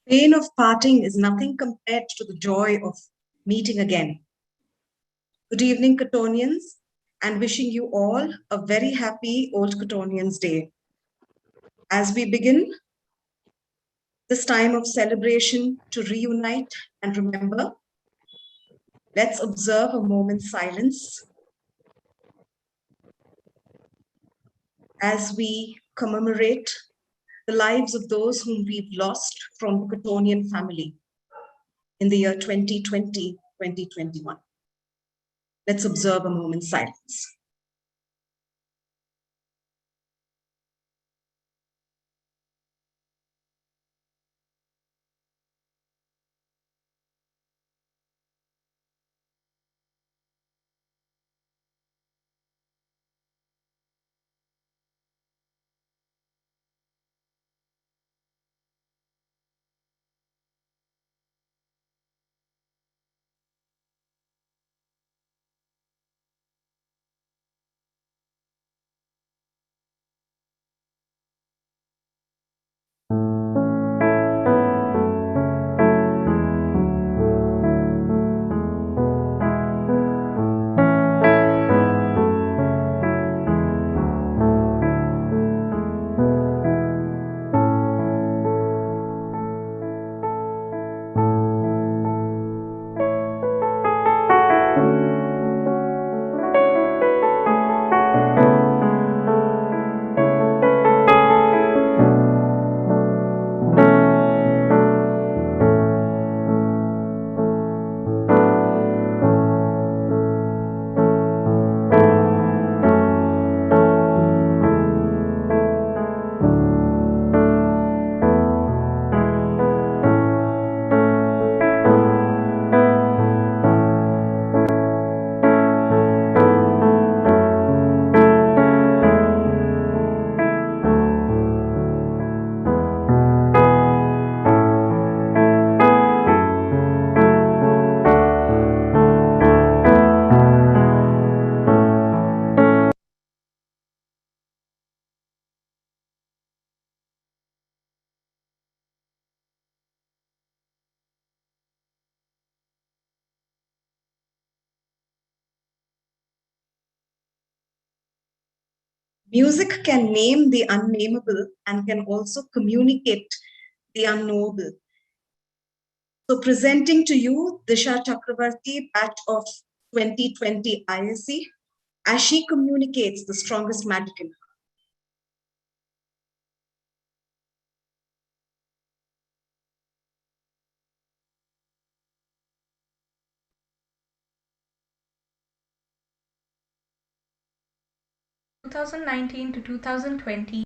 Pain of parting is nothing compared to the joy of meeting again. Good evening, Cottonians, and wishing you all a very happy Old Cottonians Day. As we begin this time of celebration to reunite and remember, let's observe a moment's silence as we commemorate the lives of those whom we've lost from the Cottonian family in the year 2020-2021. Let's observe a moment's silence. Music can name the unnameable and can also communicate the unknowable. So presenting to you Disha Chakravarti, batch of 2020 ISC as she communicates the strongest magic in her. 2019 to 2020.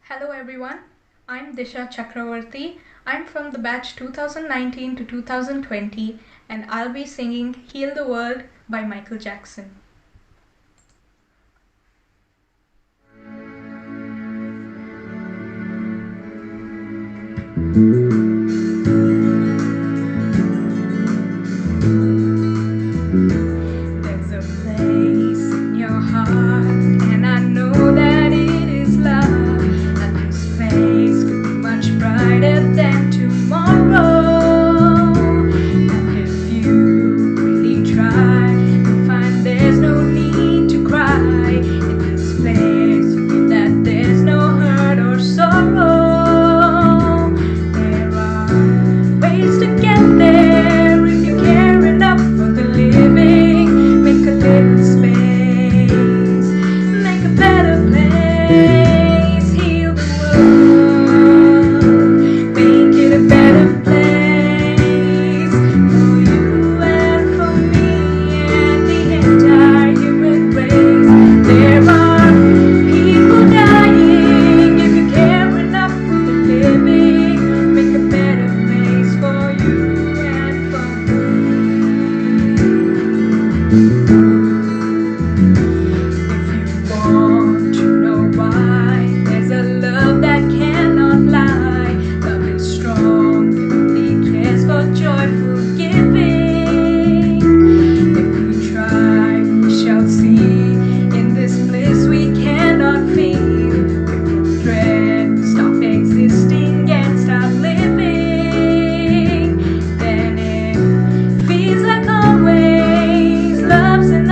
Hello everyone, I'm Disha Chakravarti. I'm from the batch 2019 to 2020 and I'll be singing Heal the World by Michael Jackson. There's a place in your heart and I know that it is love, and this place could be much brighter than tomorrow. And if you really try, you'll find there's no need to cry. In this place you feel that there's no hurt or sorrow. There are ways to get there if you care enough for the living. Make a little space, make a better place. Heal the world, make it a better place for you and for me and the entire human race. There are people dying. If you care enough for the living, make a better place for you and for me. If you want to know why, there's a love that cannot lie. Love is strong, it only cares for joyful giving. If we try, we shall see. In this bliss we cannot feel. If we dread, stop existing and stop living. Then it feels like always love's in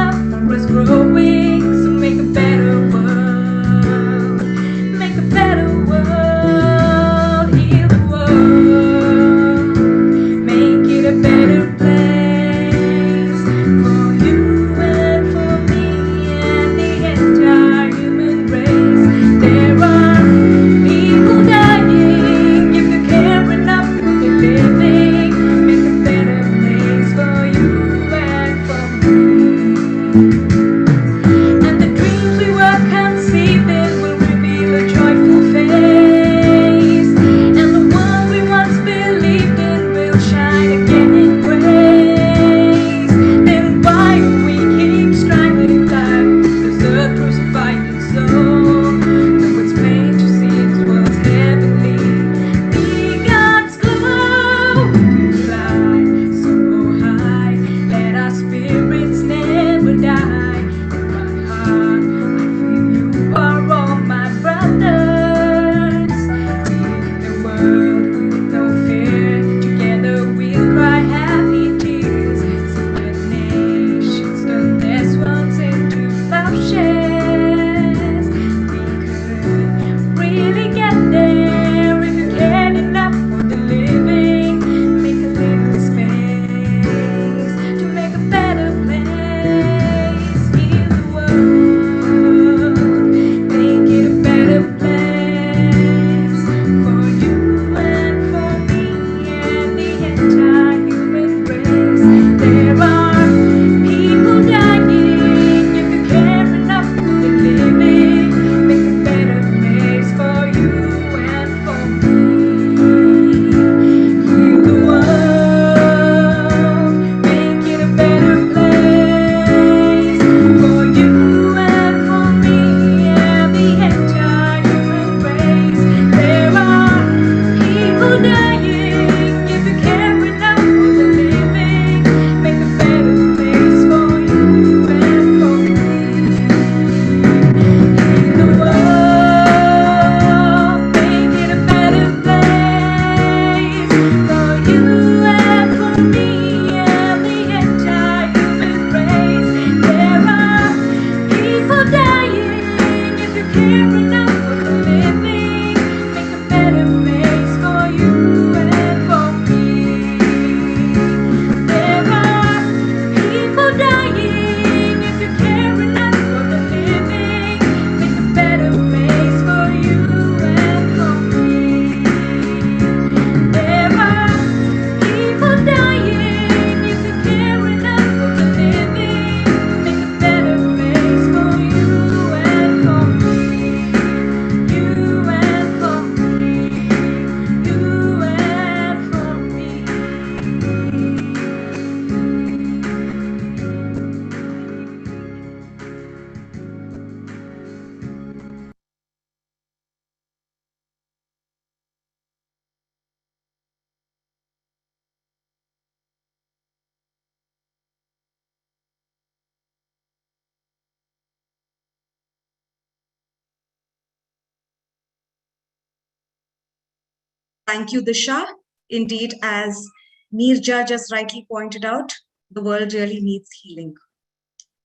Thank you, Disha. Indeed, as Neerja just rightly pointed out, the world really needs healing.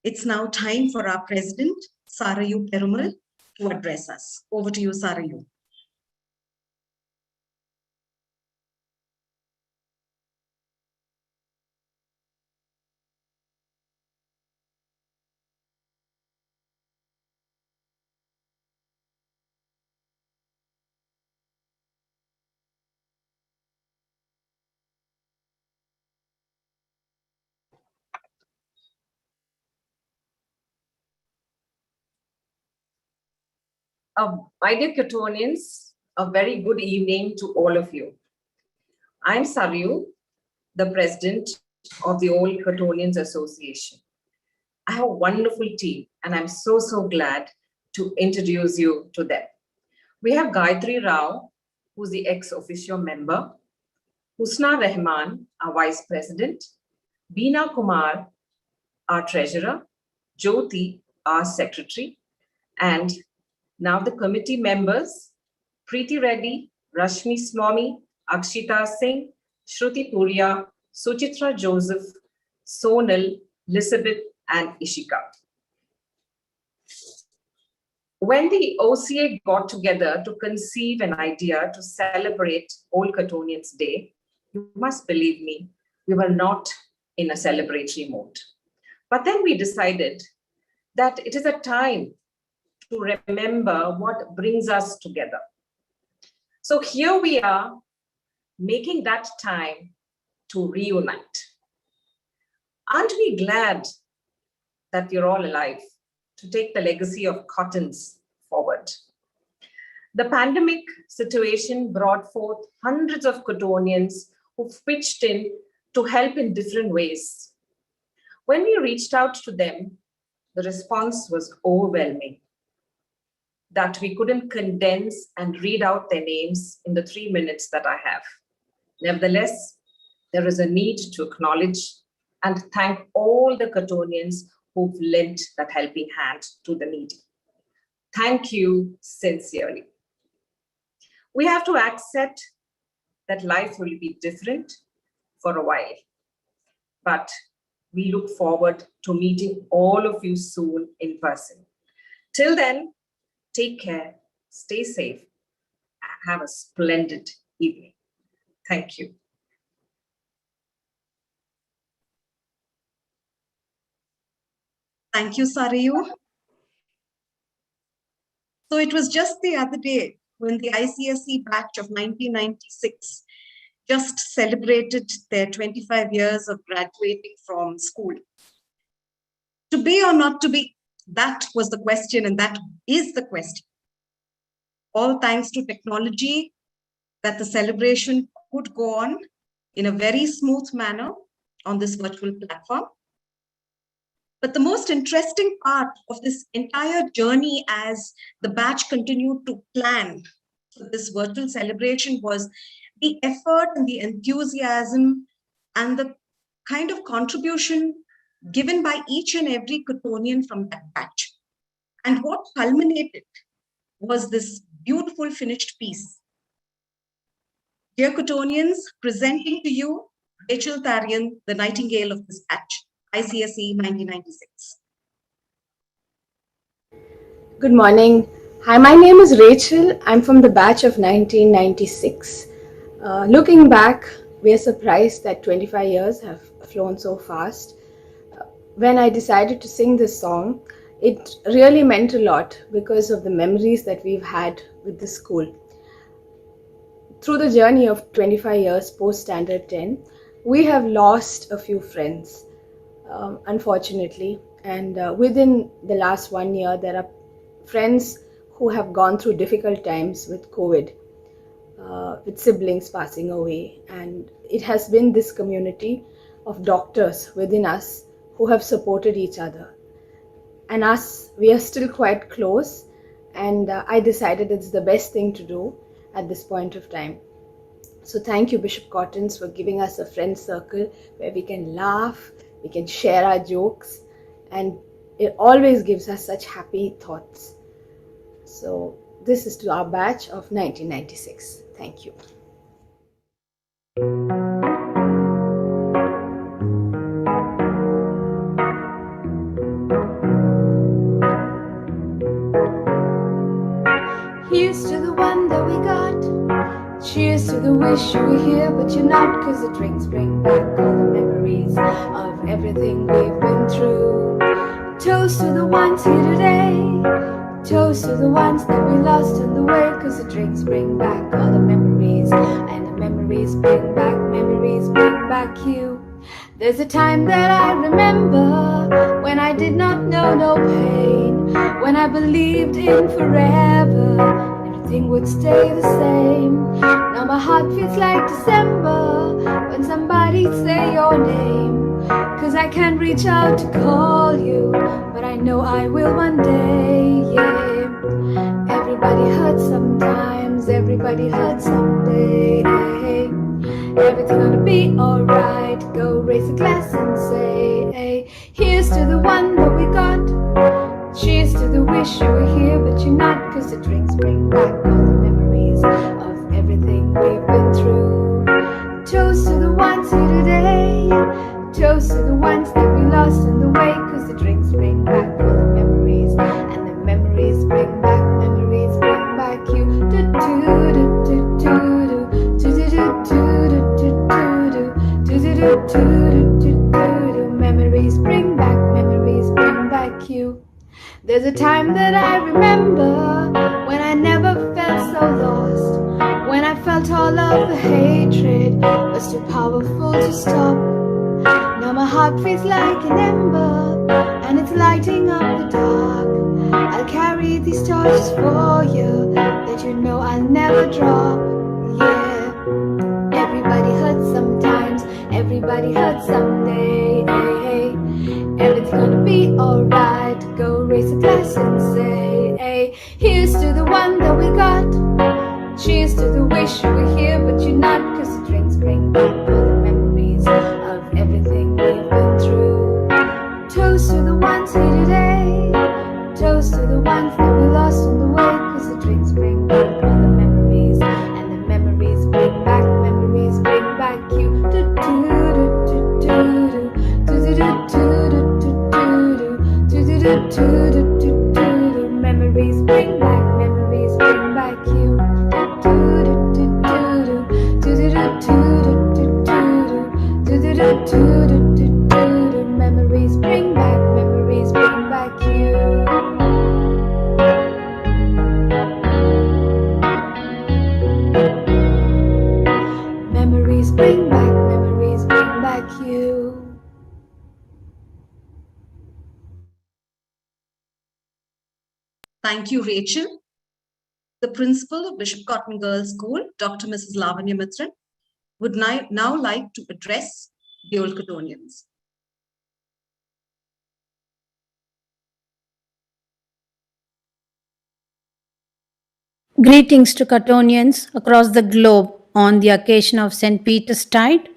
It's now time for our president, Sarayu Perumal, to address us. Over to you, Sarayu. My dear Cottonians, a very good evening to all of you. I'm Saryu, the president of the Old Cottonians Association. I have a wonderful team, and I'm so glad to introduce you to them. We have Gayatri Rao, who's the ex-officio member, Husna Rahman, our vice president, Beena Kumar, our treasurer, Jyoti, our secretary, and now the committee members, Preeti Reddy, Rashmi Swami, Akshita Singh, Shruti Puria, Suchitra Joseph, Sonal, Elizabeth, and Ishika. When the OCA got together to conceive an idea to celebrate Old Cottonians Day, you must believe me, we were not in a celebratory mode. But then we decided that it is a time to remember what brings us together. So here we are, making that time to reunite. Aren't we glad that we're all alive to take the legacy of Cottons forward? The pandemic situation brought forth hundreds of Cottonians who pitched in to help in different ways. When we reached out to them, the response was overwhelming, that we couldn't condense and read out their names in the 3 minutes that I have. Nevertheless, there is a need to acknowledge and thank all the Cottonians who've lent that helping hand to the needy. Thank you sincerely. We have to accept that life will be different for a while, but we look forward to meeting all of you soon in person. Till then, take care, stay safe, and have a splendid evening. Thank you. Thank you, Sarayu. So it was just the other day when the ICSE batch of 1996 just celebrated their 25 years of graduating from school. To be or not to be, that was the question, and that is the question. All thanks to technology, that the celebration could go on in a very smooth manner on this virtual platform. But the most interesting part of this entire journey as the batch continued to plan for this virtual celebration was the effort and the enthusiasm and the kind of contribution given by each and every Cottonian from that batch. And what culminated was this beautiful finished piece. Dear Cottonians, presenting to you Rachel Tarian, the Nightingale of this batch, ICSE 1996. Good morning. Hi, my name is Rachel. I'm from the batch of 1996. Looking back, we are surprised that 25 years have flown so fast. When I decided to sing this song, it really meant a lot because of the memories that we've had with the school. Through the journey of 25 years post Standard 10, we have lost a few friends, unfortunately. And within the last 1 year, there are friends who have gone through difficult times with COVID, with siblings passing away. And it has been this community of doctors within us who have supported each other. And us, we are still quite close. And I decided it's the best thing to do at this point of time. So thank you, Bishop Cottons, for giving us a friend circle where we can laugh, we can share our jokes, and it always gives us such happy thoughts. So this is to our batch of 1996. Thank you. the wish you were here, but you're not, 'cause the drinks bring back all the memories of everything we've been through. Toast to the ones here today. Toast to the ones that we lost on the way, 'cause the drinks bring back all the memories, and the memories bring back you. There's a time that I remember when I did not know no pain, when I believed in forever, everything would stay the same. Now my heart feels like December when somebody say your name, 'cause I can't reach out to call you, but I know I will one day, yeah. Everybody hurts sometimes, everybody hurts someday. Everything's gonna be alright. Go raise a glass and say, hey, here's to the one that we got. Cheers to the wish you were here, but you're not, 'cause the drinks bring back all the memories of everything we've been through. Toast to the ones here today. Toast to the ones that we lost on the way, 'cause the drinks bring back all the memories, and the memories bring back you. Do do do do do do do do do do do do do do. Memories bring back you. There's a time that I remember when I never felt so lost, when I felt all of the hatred was too powerful to stop. Now my heart feels like an ember, and it's lighting up the dark. I'll carry these torches for you, that you know I'll never drop. Yeah, everybody hurts sometimes, everybody hurts someday. Everything's gonna be alright. Go raise a glass and say, hey, here's to the one that we got. Cheers to the wish you were here, but you're not, 'cause the drinks bring back all the memories of everything we've been through. Toast to the ones here today. Toast to the ones that we lost on the way, 'cause the drinks bring back all the memories, and the memories bring back you. Do do do do do do do do do do do. Memories bring back you. Do do do do do do do do. Memories bring back you. Memories bring back you. Thank you, Rachel. The principal of Bishop Cotton Girls School, Dr. Mrs. Lavanya Mitran, would now like to address the old Cottonians. Greetings to Cottonians across the globe on the occasion of St. Peter's Tide.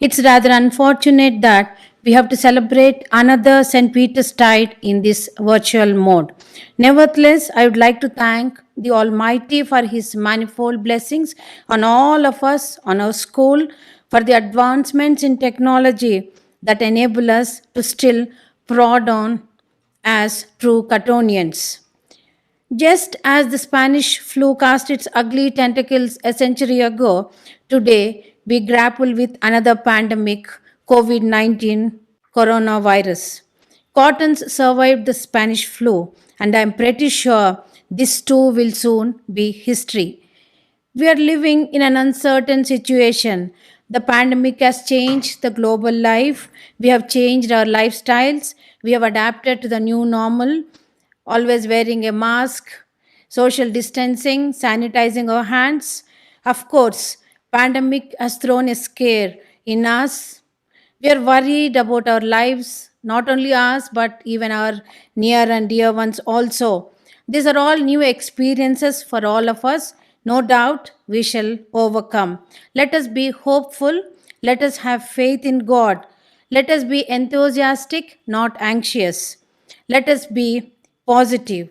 It's rather unfortunate that we have to celebrate another St. Peter's Tide in this virtual mode. Nevertheless, I would like to thank the Almighty for His manifold blessings on all of us, on our school, for the advancements in technology that enable us to still prod on as true Cottonians. Just as the Spanish flu cast its ugly tentacles a century ago, today we grapple with another pandemic, COVID 19 coronavirus. Cottons survived the Spanish flu, and I'm pretty sure this too will soon be history. We are living in an uncertain situation. The pandemic has changed the global life. We have changed our lifestyles. We have adapted to the new normal, always wearing a mask, social distancing, sanitizing our hands. Of course, pandemic has thrown a scare in us. We are worried about our lives, not only us, but even our near and dear ones also. These are all new experiences for all of us. No doubt we shall overcome. Let us be hopeful. Let us have faith in God. Let us be enthusiastic, not anxious. Let us be positive.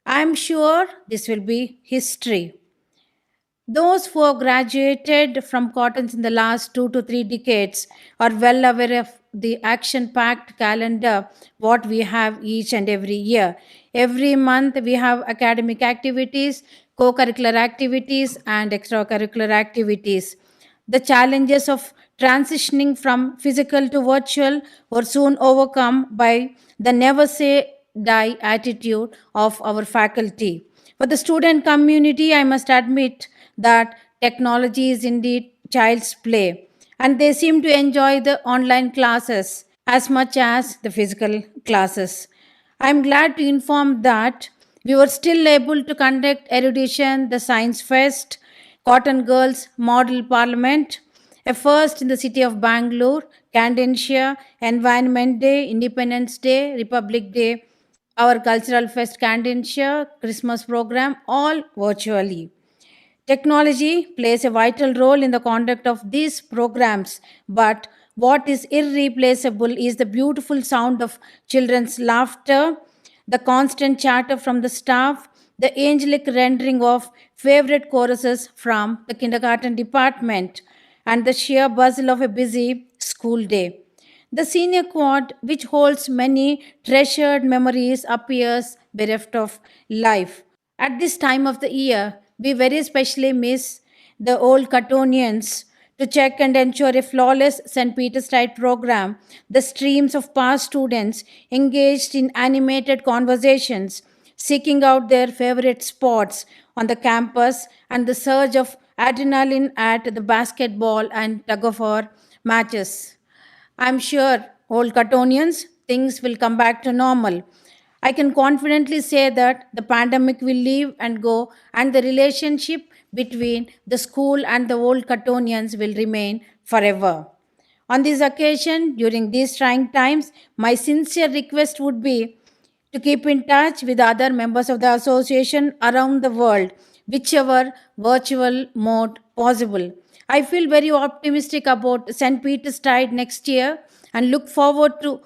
I am sure this will be history. Those who have graduated from Cottons in the last 2 to 3 decades are well aware of the action packed calendar what we have each and every year. Every month we have academic activities, co curricular activities and extracurricular activities. The challenges of transitioning from physical to virtual were soon overcome by the never say die attitude of our faculty. For the student community, I must admit that technology is indeed child's play, and they seem to enjoy the online classes as much as the physical classes. I'm glad to inform that we were still able to conduct erudition, the science fest, Cotton Girls Model Parliament, a first in the city of Bangalore, Candentia, Environment Day, Independence Day, Republic Day, our cultural fest Candentia, Christmas program, all virtually. Technology plays a vital role in the conduct of these programs, but what is irreplaceable is the beautiful sound of children's laughter, the constant chatter from the staff, the angelic rendering of favorite choruses from the kindergarten department, and the sheer bustle of a busy school day. The senior quad, which holds many treasured memories, appears bereft of life. At this time of the year, we very specially miss the old Cottonians to check and ensure a flawless St. Peter's Tide program, the streams of past students engaged in animated conversations, seeking out their favorite spots on the campus, and the surge of adrenaline at the basketball and tug of war matches. I'm sure, old Cottonians, things will come back to normal. I can confidently say that the pandemic will leave and go, and the relationship between the school and the old Cottonians will remain forever. On this occasion, during these trying times, my sincere request would be to keep in touch with other members of the association around the world, whichever virtual mode possible. I feel very optimistic about St. Peter's Tide next year and look forward to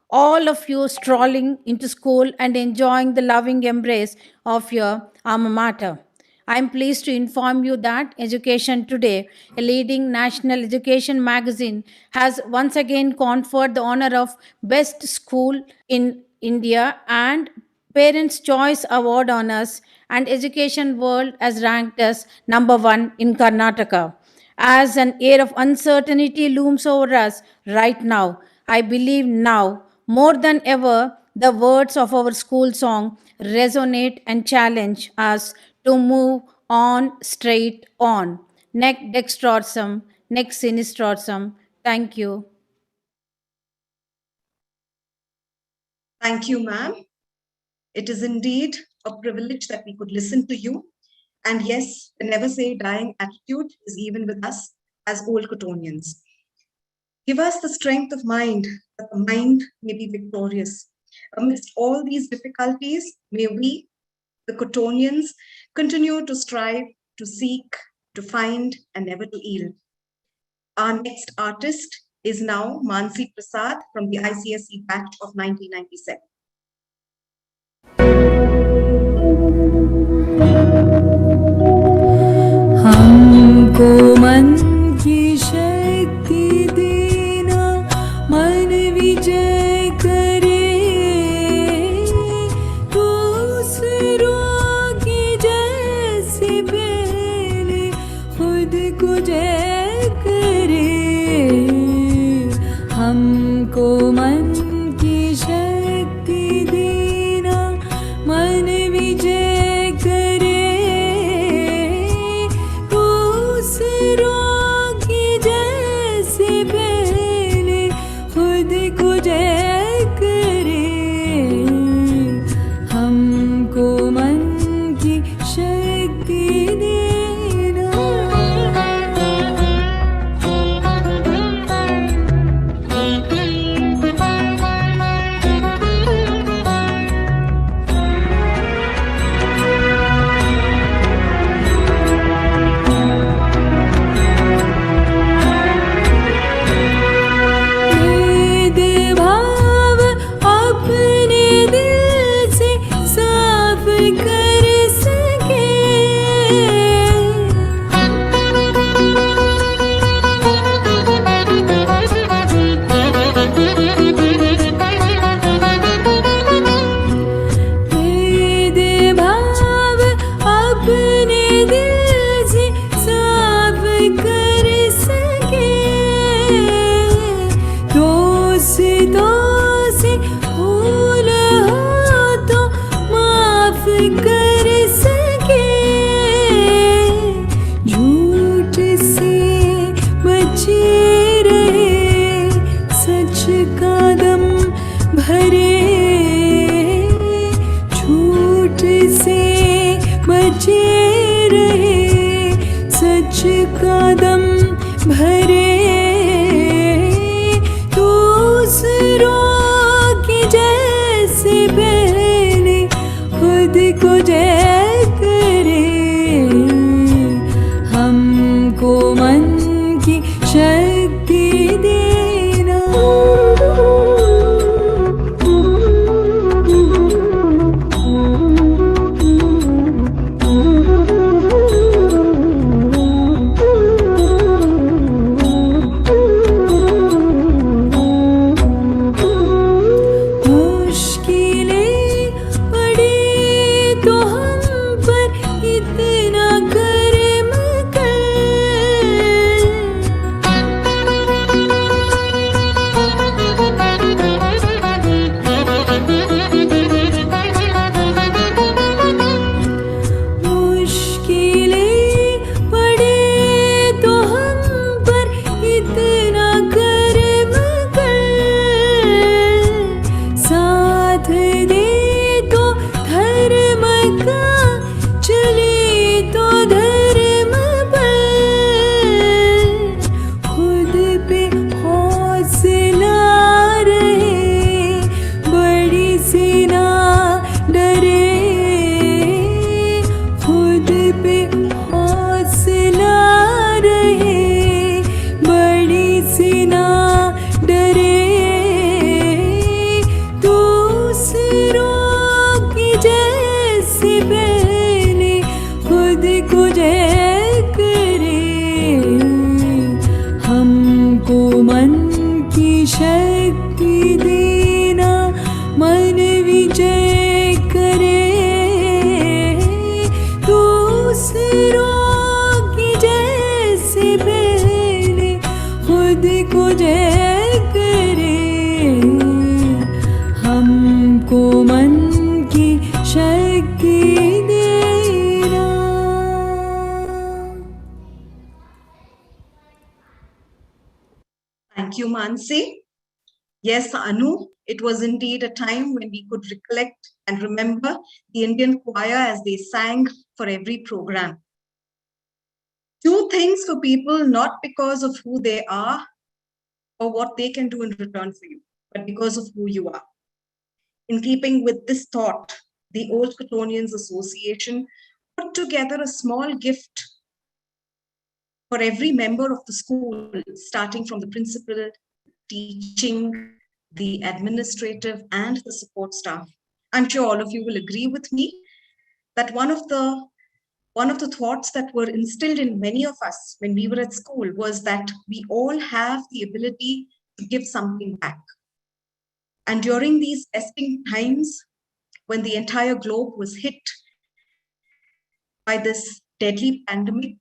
all of you strolling into school and enjoying the loving embrace of your alma mater. I am pleased to inform you that Education Today, a leading national education magazine, has once again conferred the honor of Best School in India and Parents' Choice Award on us, and Education World has ranked us number one in Karnataka. As an air of uncertainty looms over us right now, I believe now more than ever the words of our school song resonate and challenge us to move on straight on. Nec dextrorsum, nec sinistrorsum. Thank you. Thank you, ma'am. It is indeed a privilege that we could listen to you. And yes, the never say dying attitude is even with us as old Cottonians. Give us the strength of mind that the mind may be victorious. Amidst all these difficulties, may we, the Cottonians, continue to strive, to seek, to find, and never to yield. Our next artist is now Mansi Prasad from the ICSE batch of 1997. हमको मन की शक्ति देना मन विजय करे दूसरों की जैसे पहले खुद को जय करे हमको मन की शक्ति देना मन विजय करे दूसरों Mansi. Yes, Anu, it was indeed a time when we could recollect and remember the Indian choir as they sang for every program. Do things for people not because of who they are or what they can do in return for you, but because of who you are. In keeping with this thought, the Old Cottonians Association put together a small gift for every member of the school, starting from the principal, teaching, the administrative, and the support staff. I'm sure all of you will agree with me that one of the thoughts that were instilled in many of us when we were at school was that we all have the ability to give something back. And during these testing times, when the entire globe was hit by this deadly pandemic,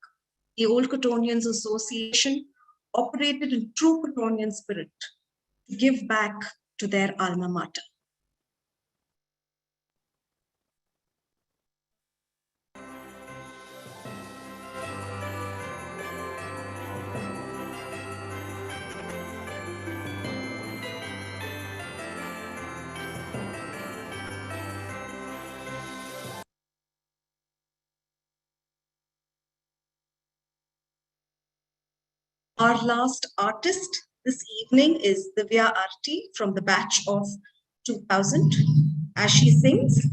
the Old Cottonians Association operated in true Cottonian spirit to give back to their alma mater. Our last artist this evening is Divya Arti from the batch of 2000 as she sings.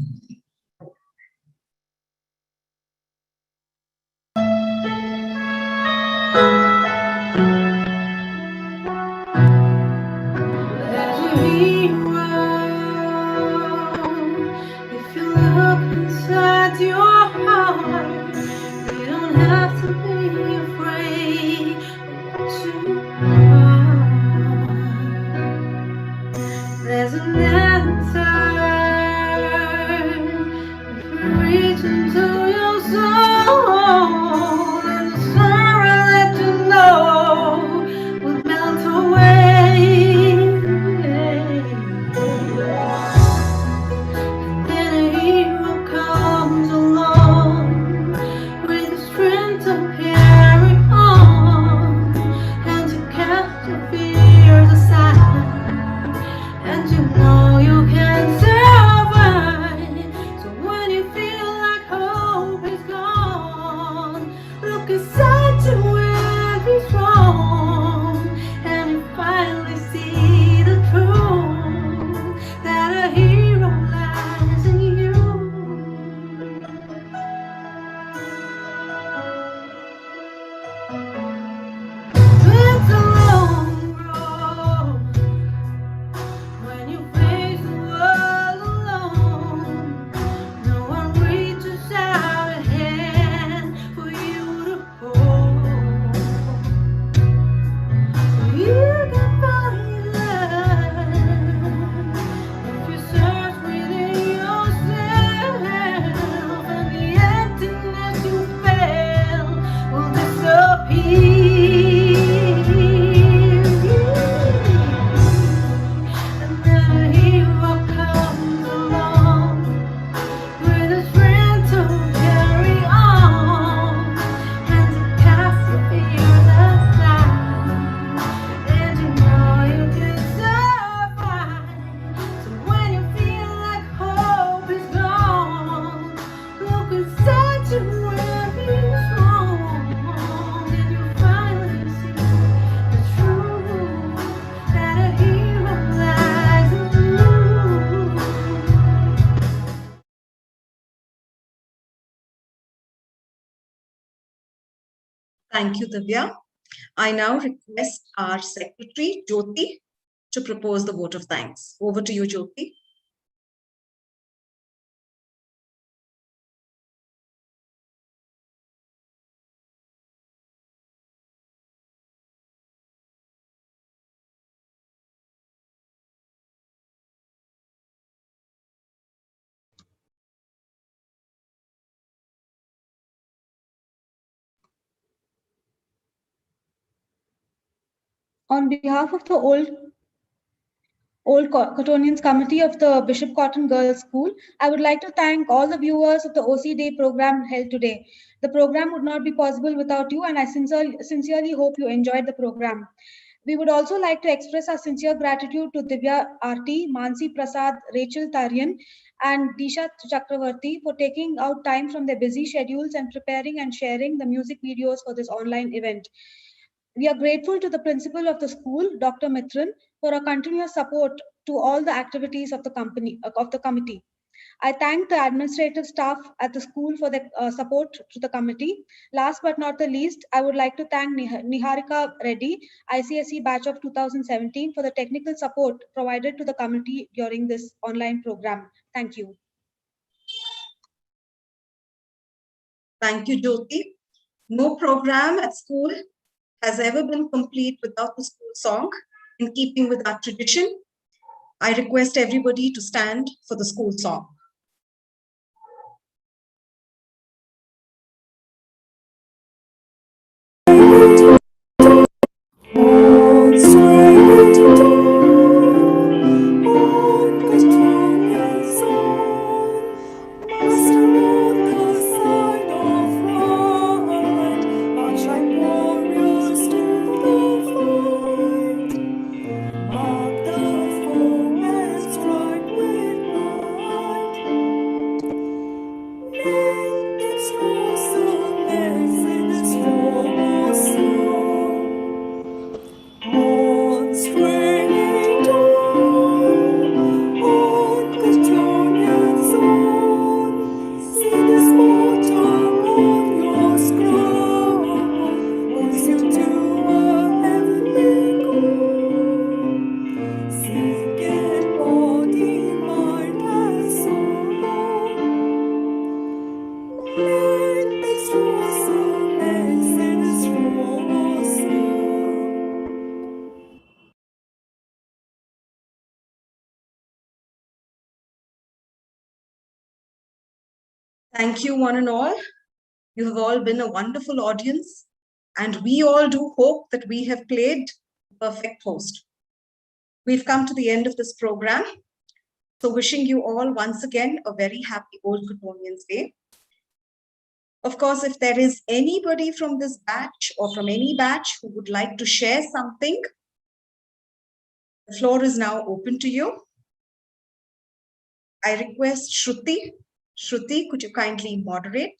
There's a hero if you look inside your heart. You don't have to be afraid of what you are. There's an answer if you reach into your soul, and the sorrow that you know will melt away. Then a hero comes along with the strength to carry on and to cast your fears aside, and you know you can survive. So when you feel like hope is gone, look inside you and be strong, and you finally see the truth that a hero lies in you. It's a long road when you face the world alone. No one reaches out a hand for you to hold. You can find love if you search within yourself, and the emptiness you felt will disappear. And then a hero comes along with the strength to carry on and to cast your fears aside, and you know you can survive. So when you feel like hope is gone, look inside you and be strong, and you finally see the truth that a hero lies in you. Thank you, Divya. I now request our secretary, Jyoti, to propose the vote of thanks. Over to you, Jyoti. On behalf of the Old Cottonians Committee of the Bishop Cotton Girls School, I would like to thank all the viewers of the OC Day program held today. The program would not be possible without you, and I sincerely hope you enjoyed the program. We would also like to express our sincere gratitude to Divya Arti, Mansi Prasad, Rachel Tarian, and Disha Chakravarti for taking out time from their busy schedules and preparing and sharing the music videos for this online event. We are grateful to the principal of the school, Dr. Mitran, for her continuous support to all the activities of the committee. I thank the administrative staff at the school for their support to the committee. Last but not the least, I would like to thank Niharika Reddy, ICSE batch of 2017, for the technical support provided to the committee during this online program. Thank you. Thank you, Jyoti. No program at school has ever been complete without the school song. In keeping with our tradition, I request everybody to stand for the school song. Thank you, one and all. You have all been a wonderful audience, and we all do hope that we have played the perfect host. We've come to the end of this program. So wishing you all once again a very happy Old Cottonians Day. Of course, if there is anybody from this batch or from any batch who would like to share something, the floor is now open to you. I request Shruti. Shruti, could you kindly moderate?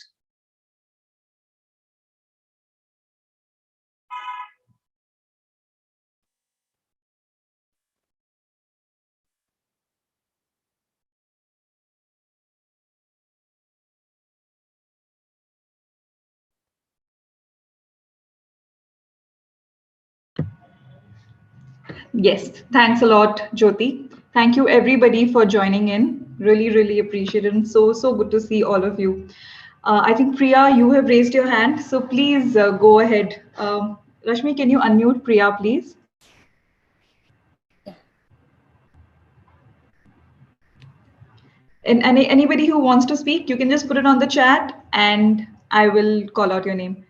Yes, thanks a lot, Jyoti. Thank you everybody for joining in. Really, really appreciate it. And so good to see all of you. I think Priya, you have raised your hand, so please go ahead. Rashmi, can you unmute Priya, please? And anybody who wants to speak, you can just put it on the chat and I will call out your name.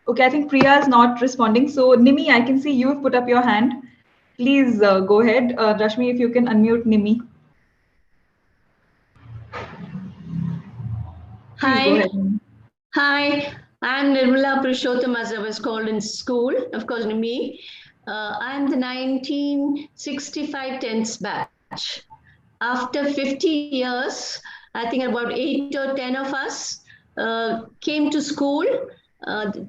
Okay, I think Priya is not responding. So Nimi, I can see you have put up your hand. Please go ahead. Rashmi, if you can unmute Nimi. Hi. Hi, I'm Nirmala Purushottam, as I was called in school, of course, me. I'm the 1965 10th batch. After 50 years, I think about 8 or 10 of us came to school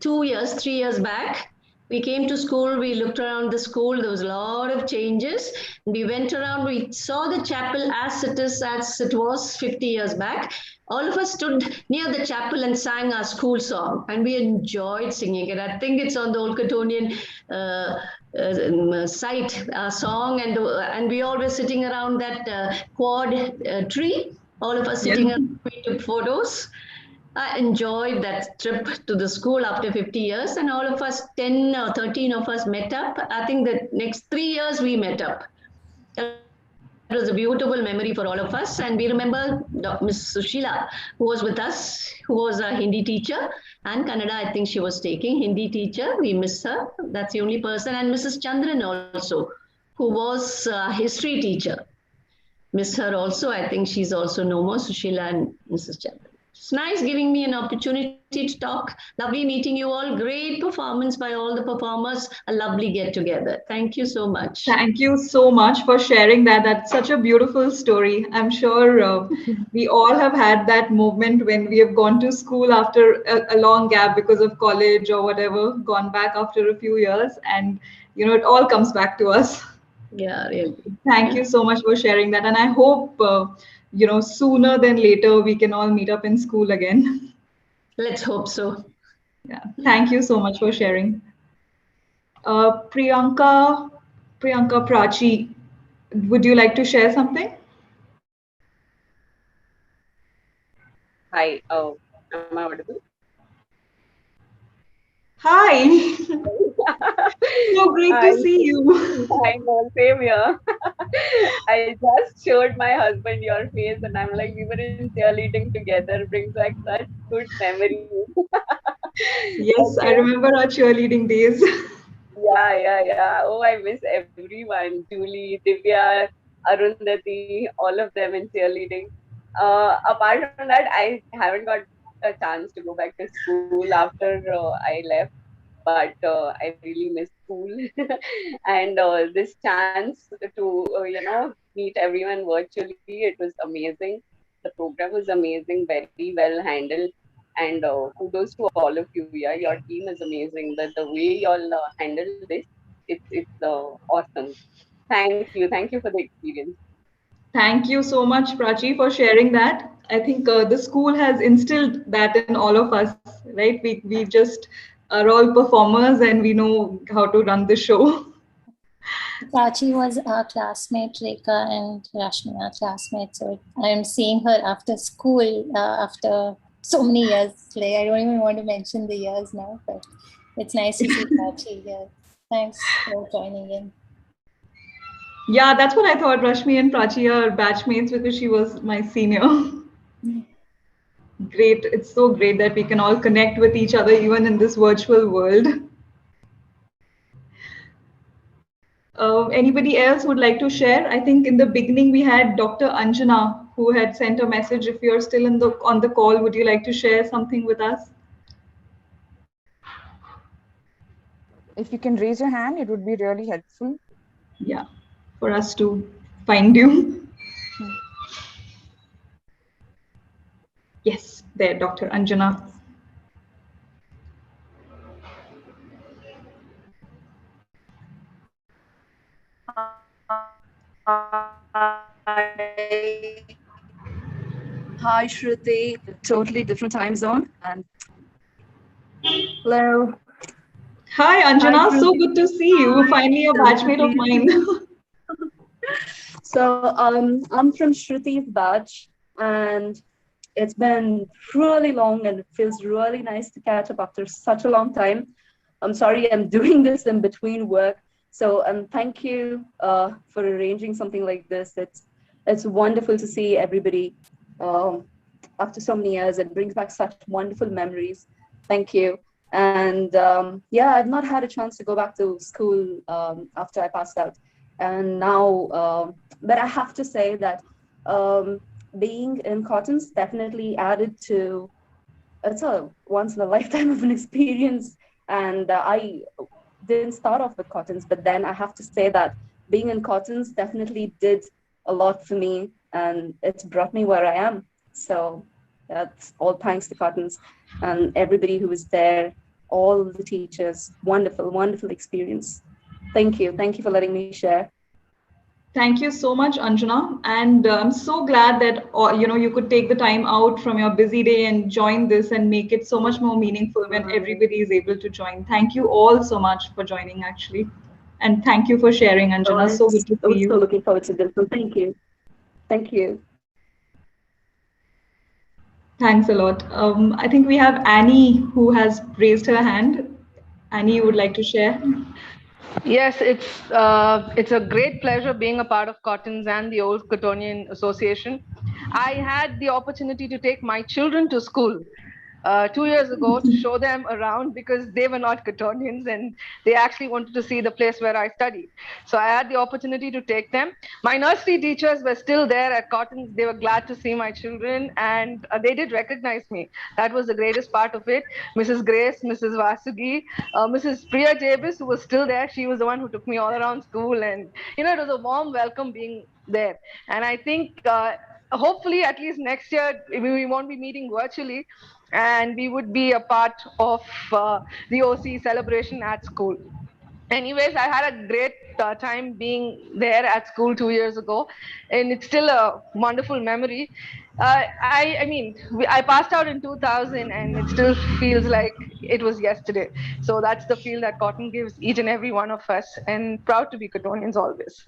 3 years back. We came to school, we looked around the school, there was a lot of changes. We went around, we saw the chapel as it was 50 years back. All of us stood near the chapel and sang our school song, and we enjoyed singing it. I think it's on the Old Cottonian site, our song, and we all were sitting around that quad tree. All of us sitting around, we took photos. I enjoyed that trip to the school after 50 years, and all of us, 10 or 13 of us met up. I think the next 3 years we met up. It was a beautiful memory for all of us. And we remember Miss Sushila, who was with us, who was a Hindi teacher, and Kannada, I think she was taking Hindi teacher. We miss her. That's the only person. And Mrs. Chandran also, who was a history teacher. Miss her also. I think she's also no more, Sushila and Mrs. Chandran. It's nice giving me an opportunity to talk. Lovely meeting you all. Great performance by all the performers. A lovely get together. Thank you so much. Thank you so much for sharing that. That's such a beautiful story. I'm sure we all have had that moment when we have gone to school after a long gap because of college or whatever, gone back after a few years, and it all comes back to us. Yeah, really. Thank you so much for sharing that. And I hope, sooner than later, we can all meet up in school again. Let's hope so. Yeah. Thank you so much for sharing. Priyanka Prachi, would you like to share something? Hi, am I audible? Hi. So great I, to see you. I know, same here. I just showed my husband your face, and I'm like, we were in cheerleading together. Brings back such good memories. Yes, I Okay. remember our cheerleading days. Yeah. Oh, I miss everyone. Julie, Divya, Arundhati, all of them in cheerleading. Apart from that, I haven't got a chance to go back to school after I left, but I really miss school. And this chance to meet everyone virtually, it was amazing. The program was amazing, very well handled, and kudos to all of you. Yeah, your team is amazing. The way y'all handle this, it's awesome. Thank you for the experience. Thank you so much, Prachi, for sharing that. I think the school has instilled that in all of us, right? We just are all performers and we know how to run the show. Prachi was our classmate, Rekha and Rashmi, our classmates. So I'm seeing her after school, after so many years. Like I don't even want to mention the years now, but it's nice to see Prachi here. Thanks for joining in. Yeah, that's what I thought. Rashmi and Prachi are batchmates because she was my senior. Great. It's so great that we can all connect with each other even in this virtual world. Anybody else would like to share? I think in the beginning we had Dr. Anjana who had sent a message. If you're still on the call, would you like to share something with us? If you can raise your hand, it would be really helpful. Yeah, for us to find you. Yes, there, Dr. Anjana. Hi, Shruti. Totally different time zone. And hello. Hi, Hi, Anjana. So Shruti. good to see you. Finally, a batchmate of mine. So I'm from Shruti's batch, and it's been really long, and it feels really nice to catch up after such a long time. I'm sorry I'm doing this in between work. So thank you for arranging something like this. It's wonderful to see everybody um, after so many years. It brings back such wonderful memories. Thank you. And yeah, I've not had a chance to go back to school after I passed out. And now, but I have to say that being in Cottons definitely added to, it's a once in a lifetime of an experience. And I didn't start off with Cottons, but then I have to say that being in Cottons definitely did a lot for me, and it's brought me where I am. So that's all thanks to Cottons and everybody who was there, all the teachers. Wonderful, wonderful experience. Thank you. Thank you for letting me share. Thank you so much, Anjana. And I'm so glad that you could take the time out from your busy day and join this and make it so much more meaningful when everybody is able to join. Thank you all so much for joining, actually. And thank you for sharing, Anjana. So good to I see was so you. looking forward to this. So thank you. Thank you. Thanks a lot. I think we have Annie who has raised her hand. Annie, you would like to share? Yes, it's a great pleasure being a part of Cottons and the Old Cottonian Association. I had the opportunity to take my children to school 2 years ago to show them around because they were not Cottonians and they actually wanted to see the place where I studied. So I had the opportunity to take them. My nursery teachers were still there at Cottons. They were glad to see my children and they did recognize me. That was the greatest part of it. Mrs. Grace, Mrs. Vasugi, Mrs. Priya Jabis, who was still there. She was the one who took me all around school. And, it was a warm welcome being there. And I think hopefully at least next year, we won't be meeting virtually and we would be a part of the OC celebration at school. Anyways, I had a great time being there at school 2 years ago, and it's still a wonderful memory. I passed out in 2000, and it still feels like it was yesterday. So that's the feel that Cotton gives each and every one of us, and proud to be Cottonians always.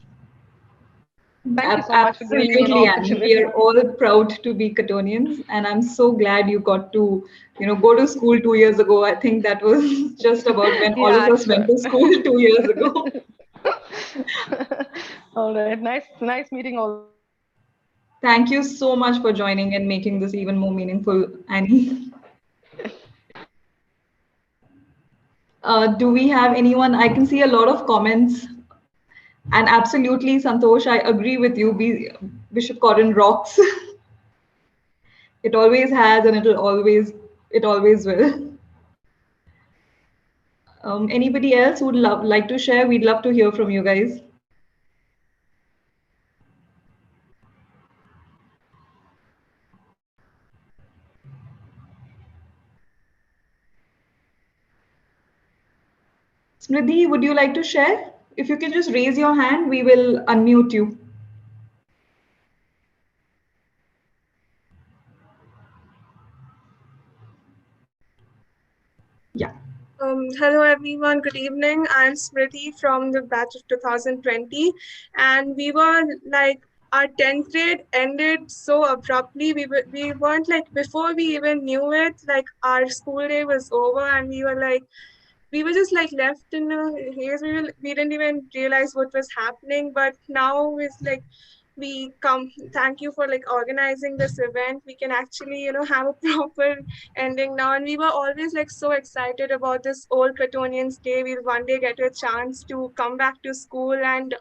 Thank you so much for giving me an Absolutely, Annie. We opportunity. are all proud to be Cottonians, and I'm so glad you got to, go to school 2 years ago. I think that was just about when all of Yeah, us went sure. to school 2 years ago. All right, nice meeting all. Thank you so much for joining and making this even more meaningful, Annie. Do we have anyone? I can see a lot of comments. And absolutely, Santosh, I agree with you. Bishop Cotton rocks. It always has, and it always will. Anybody else who would like to share? We'd love to hear from you guys. Smriti, would you like to share? If you can just raise your hand, we will unmute you. Yeah. Hello everyone, good evening. I'm Smriti from the batch of 2020, and we were like our 10th grade ended so abruptly. We weren't like before we even knew it, like our school day was over, and we were just like left in a haze. We didn't even realize what was happening, but now it's like we come thank you for like organizing this event. We can actually have a proper ending now, and we were always like so excited about this old Cottonians day. We'll one day get a chance to come back to school and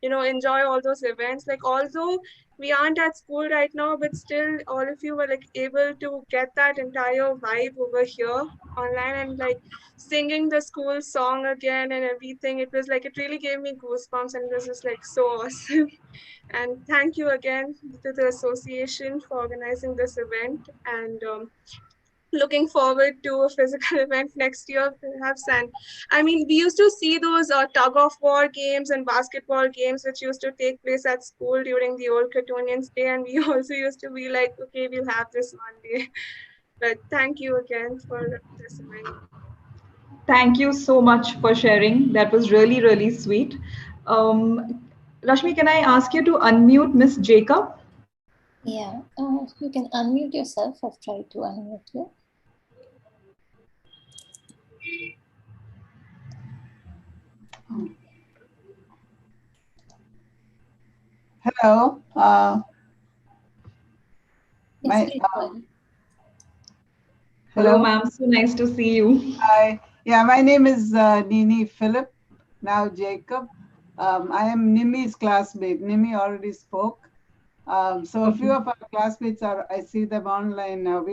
enjoy all those events. Like, although we aren't at school right now, but still all of you were like able to get that entire vibe over here online, and like singing the school song again and everything. It was like it really gave me goosebumps, and it was just like so awesome. And thank you again to the association for organizing this event, and looking forward to a physical event next year perhaps. And I mean, we used to see those tug of war games and basketball games which used to take place at school during the old Cottonians day, and we also used to be like, okay, we'll have this one day. But thank you again for this event. Thank you so much for sharing. That was really, really sweet. Rashmi, can I ask you to unmute Miss Jacob? Yeah, you can unmute yourself. I've tried to unmute you. Hello. Yes, hello, ma'am. So nice to see you. Hi. Yeah, my name is Nini Philip, now Jacob. I am Nimi's classmate. Nimi already spoke. So a few of our classmates I see them online now.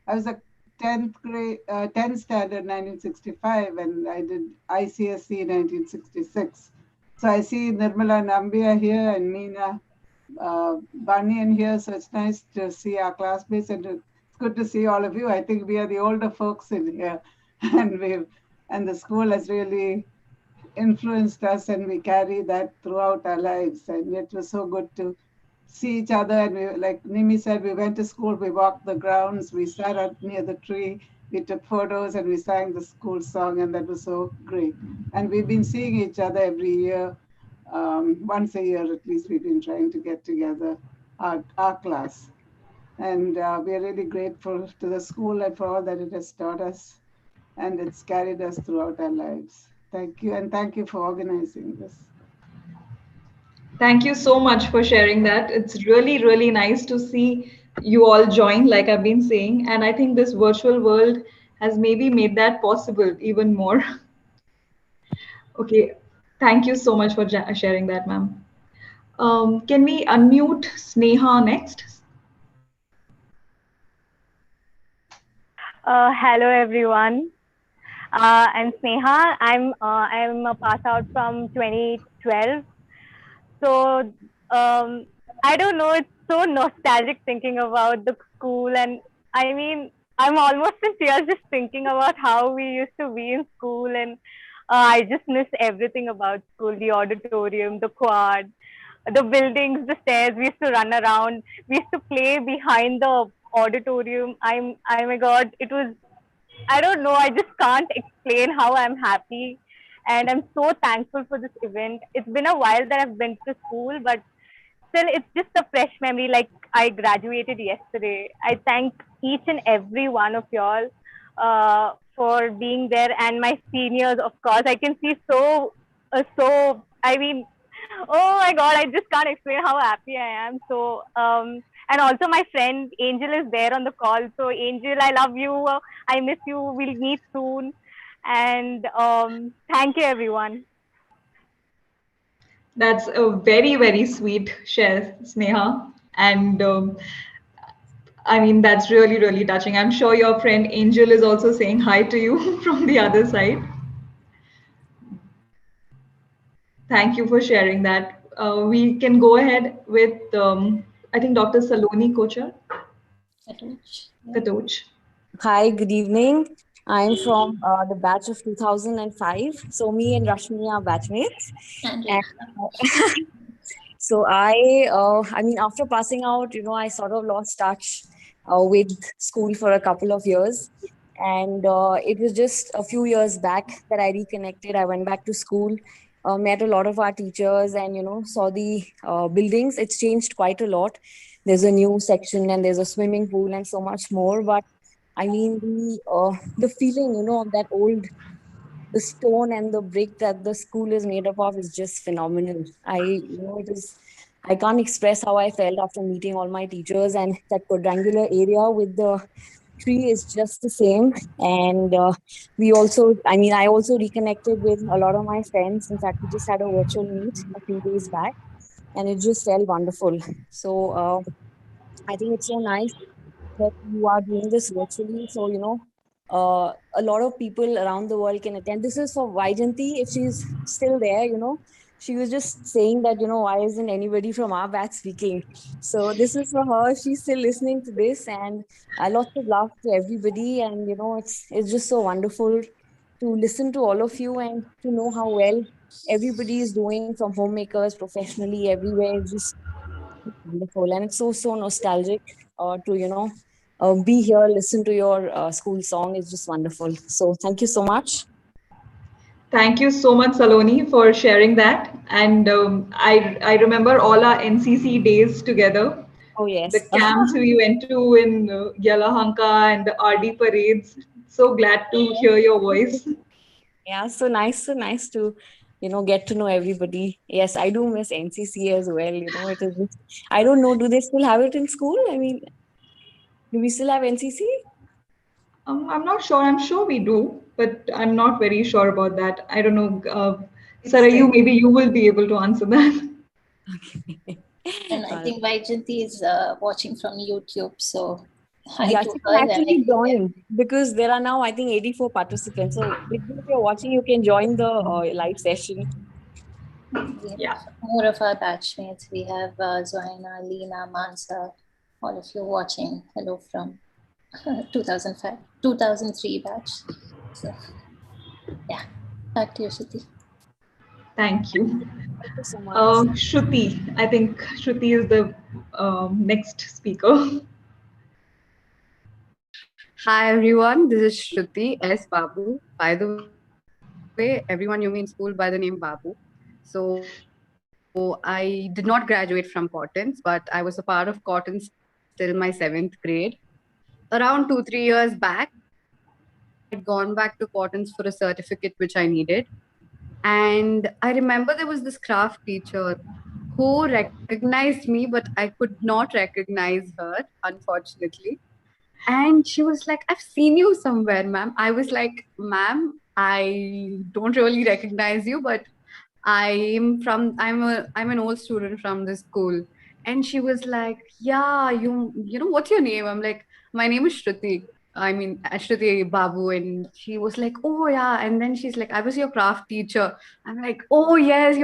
I was a 10th grade, 10th standard 1965, and I did ICSE 1966. So I see Nirmala Nambia here and Meena Bunyan here. So it's nice to see our classmates, and it's good to see all of you. I think we are the older folks in here, and the school has really influenced us, and we carry that throughout our lives. And it was so good to see each other. And we, like Nimi said, we went to school, we walked the grounds, we sat out near the tree, we took photos, and we sang the school song, and that was so great. And we've been seeing each other every year. Once a year at least, we've been trying to get together, our class. And we are really grateful to the school and for all that it has taught us. And it's carried us throughout our lives. Thank you, and thank you for organizing this. Thank you so much for sharing that. It's really, really nice to see you all join, like I've been saying. And I think this virtual world has maybe made that possible even more. Okay, thank you so much for sharing that, ma'am. Can we unmute Sneha next? Hello everyone. I'm Sneha. I'm a pass out from 2012. So I don't know. It's so nostalgic thinking about the school, and I mean, I'm almost in tears just thinking about how we used to be in school, and I just miss everything about school: the auditorium, the quad, the buildings, the stairs. We used to run around. We used to play behind the auditorium. Oh my God, it was, I don't know. I just can't explain how I'm happy. And I'm so thankful for this event. It's been a while that I've been to school, but still, it's just a fresh memory. Like I graduated yesterday. I thank each and every one of y'all for being there, and my seniors, of course. I can see I mean, oh my God, I just can't explain how happy I am. So, and also my friend Angel is there on the call. So, Angel, I love you. I miss you. We'll meet soon. And thank you, everyone. That's a very, very sweet share, Sneha. And I mean, that's really, really touching. I'm sure your friend Angel is also saying hi to you from the other side. Thank you for sharing that. We can go ahead with, I think, Dr. Saloni Kochar. Katoch. Hi, good evening. I'm from the batch of 2005. So me and Rashmi are batchmates. And so I mean, after passing out, I sort of lost touch with school for a couple of years. And it was just a few years back that I reconnected. I went back to school, met a lot of our teachers, and, saw the buildings. It's changed quite a lot. There's a new section and there's a swimming pool and so much more. But I mean, the feeling, of that old, the stone and the brick that the school is made up of is just phenomenal. I can't express how I felt after meeting all my teachers, and that quadrangular area with the tree is just the same. And I also reconnected with a lot of my friends. In fact, we just had a virtual meet a few days back, and it just felt wonderful. So I think it's so nice that you are doing this virtually. So, a lot of people around the world can attend. This is for Vaijanti, if she's still there, she was just saying that, why isn't anybody from our batch speaking? So this is for her. She's still listening to this, and lots of love to everybody. And, it's just so wonderful to listen to all of you and to know how well everybody is doing, from homemakers, professionally, everywhere. It's just wonderful, and it's so nostalgic to be here, listen to your school song. Is just wonderful. So thank you so much. Thank you so much, Saloni, for sharing that. And I remember all our NCC days together. Oh yes, the camps we went to in Yelahanka and the RD parades. So glad to hear your voice. Yeah, so nice to get to know everybody. Yes, I do miss NCC as well. It is just, I don't know, do they still have it in school? I mean, do we still have NCC? I'm not sure. I'm sure we do, but I'm not very sure about that. I don't know. Sarayu, maybe you will be able to answer that. And I think Vaijanti is watching from YouTube, so Yeah, she can actually join, because there are now, I think, 84 participants. So if you're watching, you can join the live session. Yeah. More of our batchmates. We have Zoina, Leena, Mansa, all of you watching. Hello from 2005, 2003 batch. So, yeah, back to you, Shruti. Thank you. Thank you so much. Shruti, I think Shruti is the next speaker. Hi everyone, this is Shruti S. Babu. By the way, everyone knew me in school by the name Babu. So I did not graduate from Cottons, but I was a part of Cottons till my 7th grade. Around 2-3 years back, I had gone back to Cottons for a certificate which I needed. And I remember there was this craft teacher called Miss Anna. who recognized me, but I could not recognize her, unfortunately. And she was like, I've seen you somewhere, ma'am. I was like, ma'am, I don't really recognize you, but I'm an old student from this school. And she was like, yeah, you know, what's your name? I'm like, my name is Shruti. I mean, Shruti Babu. And she was like, oh yeah. And then she's like, I was your craft teacher. I'm like, oh yes,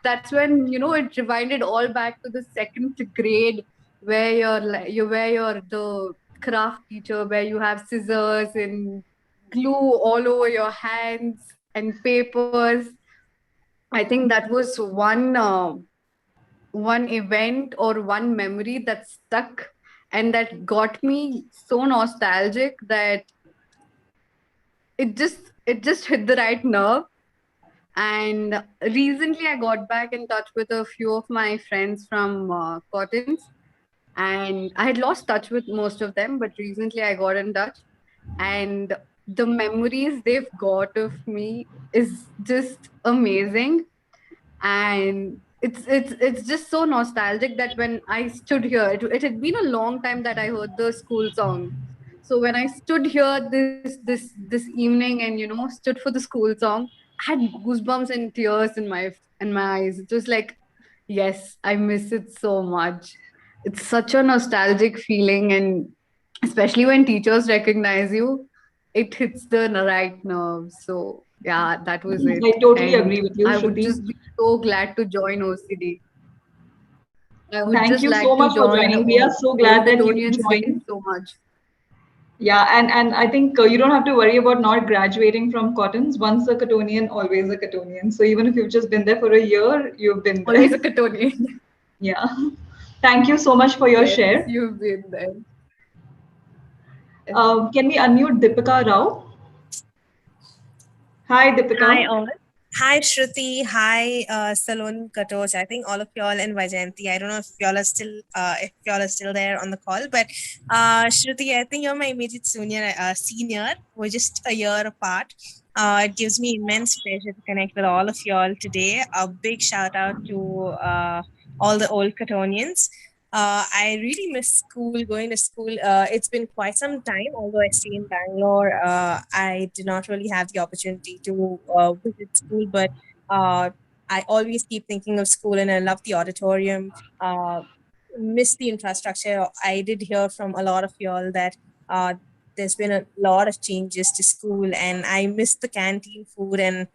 that's when, you know, it rewinded all back to the second grade where you're the craft teacher, where you have scissors and glue all over your hands and papers. I think that was one event or one memory that stuck and that got me so nostalgic that it just hit the right nerve. And recently I got back in touch with a few of my friends from Cottons, and I had lost touch with most of them, but recently I got in touch, and the memories they've got of me is just amazing. And it's just so nostalgic that when I stood here, it had been a long time that I heard the school song. So when I stood here this evening and, you know, stood for the school song, I had goosebumps and tears in my eyes. It was like, yes, I miss it so much. It's such a nostalgic feeling, and especially when teachers recognize you, it hits the right nerve. So yeah, that was it. I totally And agree with you, I would Shruti. just be so glad to join OCD. I would Thank just you like so to much for join joining. We are so all glad that you Cottonians here joined. so much. Yeah, and I think you don't have to worry about not graduating from Cottons. Once a Cottonian, always a Cottonian. So even if you've just been there for a year, you've been Always a there. Cottonian. Yeah. Thank you so much for your Yes, share. you've been there. Yes. Can we unmute Deepika Rao? Hi, Hi, Deepika. all. Hi, Shruti. Hi, Salon Katoch. I think all of y'all and Vajanti. I don't know if y'all are still there on the call, but Shruti, I think you're my immediate senior. We're just a year apart. It gives me immense pleasure to connect with all of y'all today. A big shout out to all the old Cottonians. I really miss school, going to school. It's been quite some time, although I stay in Bangalore. I did not really have the opportunity to visit school, but uh, I always keep thinking of school and I love the auditorium. Miss the infrastructure. I did hear from a lot of y'all that there's been a lot of changes to school, and I miss the canteen food and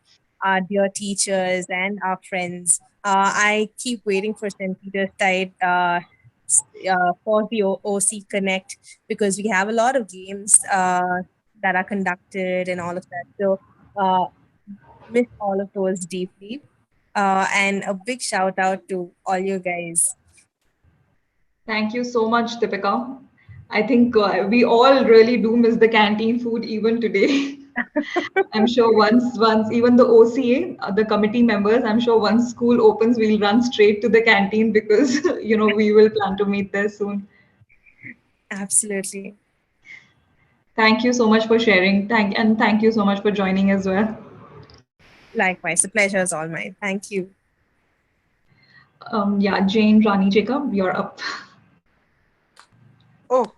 our dear teachers and our friends. I keep waiting for St. Peter's Tide for the OC Connect because we have a lot of games that are conducted and all of that. So, miss all of those deeply. And a big shout out to all you guys. Thank you so much, Deepika. I think we all really do miss the canteen food even today. I'm sure once even the OCA, the committee members, I'm sure once school opens, we'll run straight to the canteen because you know we will plan to meet there soon. Absolutely. Thank you so much for sharing. Thank you so much for joining as well. Likewise, the pleasure is all mine. Thank you. Yeah, Jane, Rani, Jacob, you're up. Oh,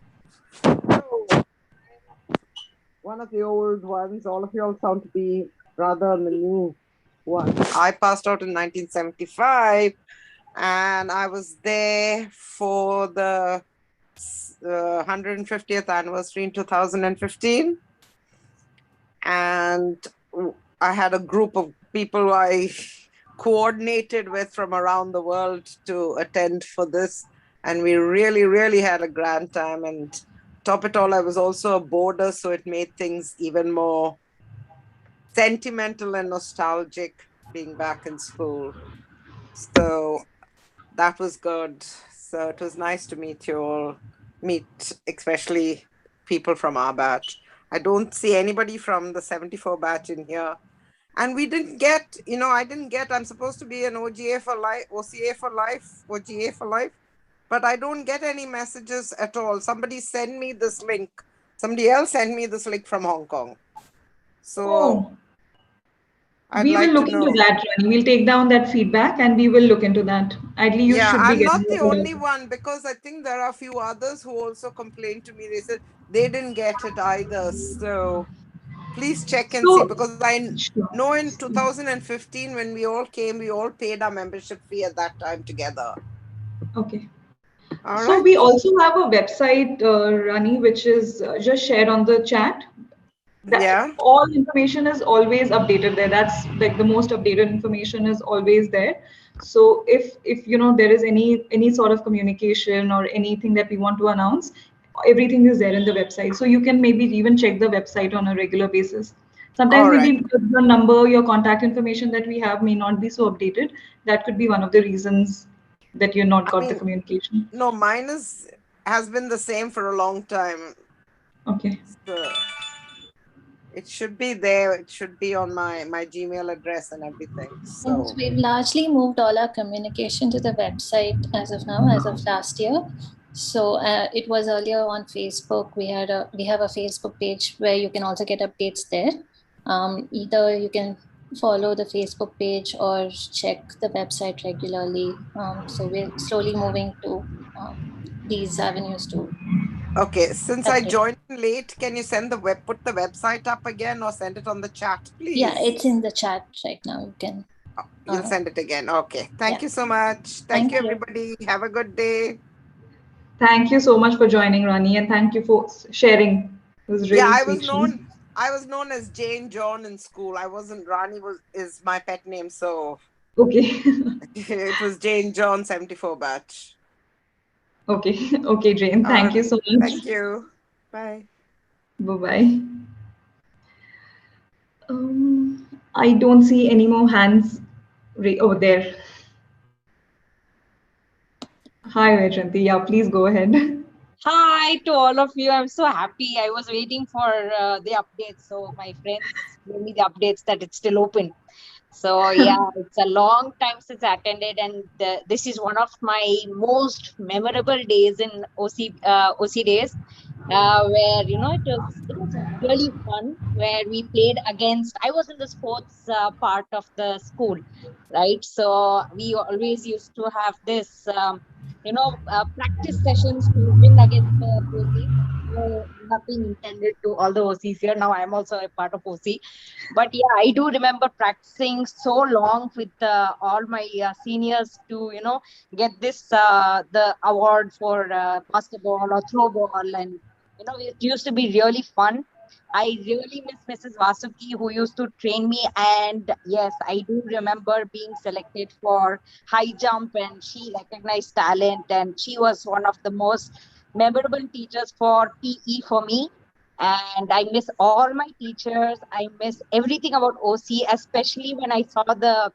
one of the old ones. All of you all sound to be rather on the new one. I passed out in 1975, and I was there for the 150th anniversary in 2015. And I had a group of people I coordinated with from around the world to attend for this. And we really, really had a grand time. And top it all, I was also a boarder, so it made things even more sentimental and nostalgic being back in school. So that was good. So it was nice to meet you all, meet especially people from our batch. I don't see anybody from the 74 batch in here. And we didn't get, I didn't get, I'm supposed to be an OGA for life, OCA for life, OGA for life, but I don't get any messages at all. Somebody send me this link. Somebody else sent me this link from Hong Kong. So I'd We will like to look into know. that, Rani. We'll take down that feedback and we will look into that. Ideally, you Yeah, should be I'm getting not the it. only one because I think there are a few others who also complained to me. They said they didn't get it either. So please check and see So, because I sure. know in 2015 when we all came, we all paid our membership fee at that time together. Okay. All So right. we also have a website, Rani, which is just shared on the chat. That Yeah. all information is always updated there. That's like the most updated information is always there. So if you know there is any sort of communication or anything that we want to announce, everything is there in the website. So you can maybe even check the website on a regular basis. Sometimes All right. maybe your number, your contact information that we have may not be so updated. That could be one of the reasons that you're not I got the mean, communication. no, mine has been the same for a long time. Okay. So it should be there. It should be on my Gmail address and everything. Yes, So we've largely moved all our communication to the website as of now, as of last year. So it was earlier on Facebook. We have a Facebook page where you can also get updates there. Either you can follow the Facebook page or check the website regularly. So we're slowly moving to these avenues to okay, since I update. joined late, can you put the website up again or send it on the chat, Yeah, please? it's in the chat right now. You can. You'll send it again. Okay. Thank Yeah. you so much. Thank Thank you, you. everybody. Have a good day. Thank you so much for joining, Rani, and thank you for sharing. It was Yeah, really sweet. I was known as Jane John in school. I wasn't Rani was is my pet name, so Okay. it was Jane John 74 batch. Okay. Okay, Jane. All Thank you right. so much. Thank you. Bye. Bye-bye. I don't see any more hands over there. Hi, Vajanti. Yeah, please go ahead. Hi to all of you. I'm so happy. I was waiting for the updates. So my friends gave me the updates that it's still open. So yeah, it's a long time since I attended, and this is one of my most memorable days in OC days, where it was really fun. Where we played against. I was in the sports part of the school, right? So we always used to have this. Practice sessions to win against the OCs. No, nothing intended to all the OCs here. Now I'm also a part of OC. But yeah, I do remember practicing so long with all my seniors to, get the award for basketball or throw ball. And, it used to be really fun. I really miss Mrs. Vasuki who used to train me. And yes, I do remember being selected for high jump and she recognized talent. And she was one of the most memorable teachers for PE for me. And I miss all my teachers. I miss everything about OC, especially when I saw the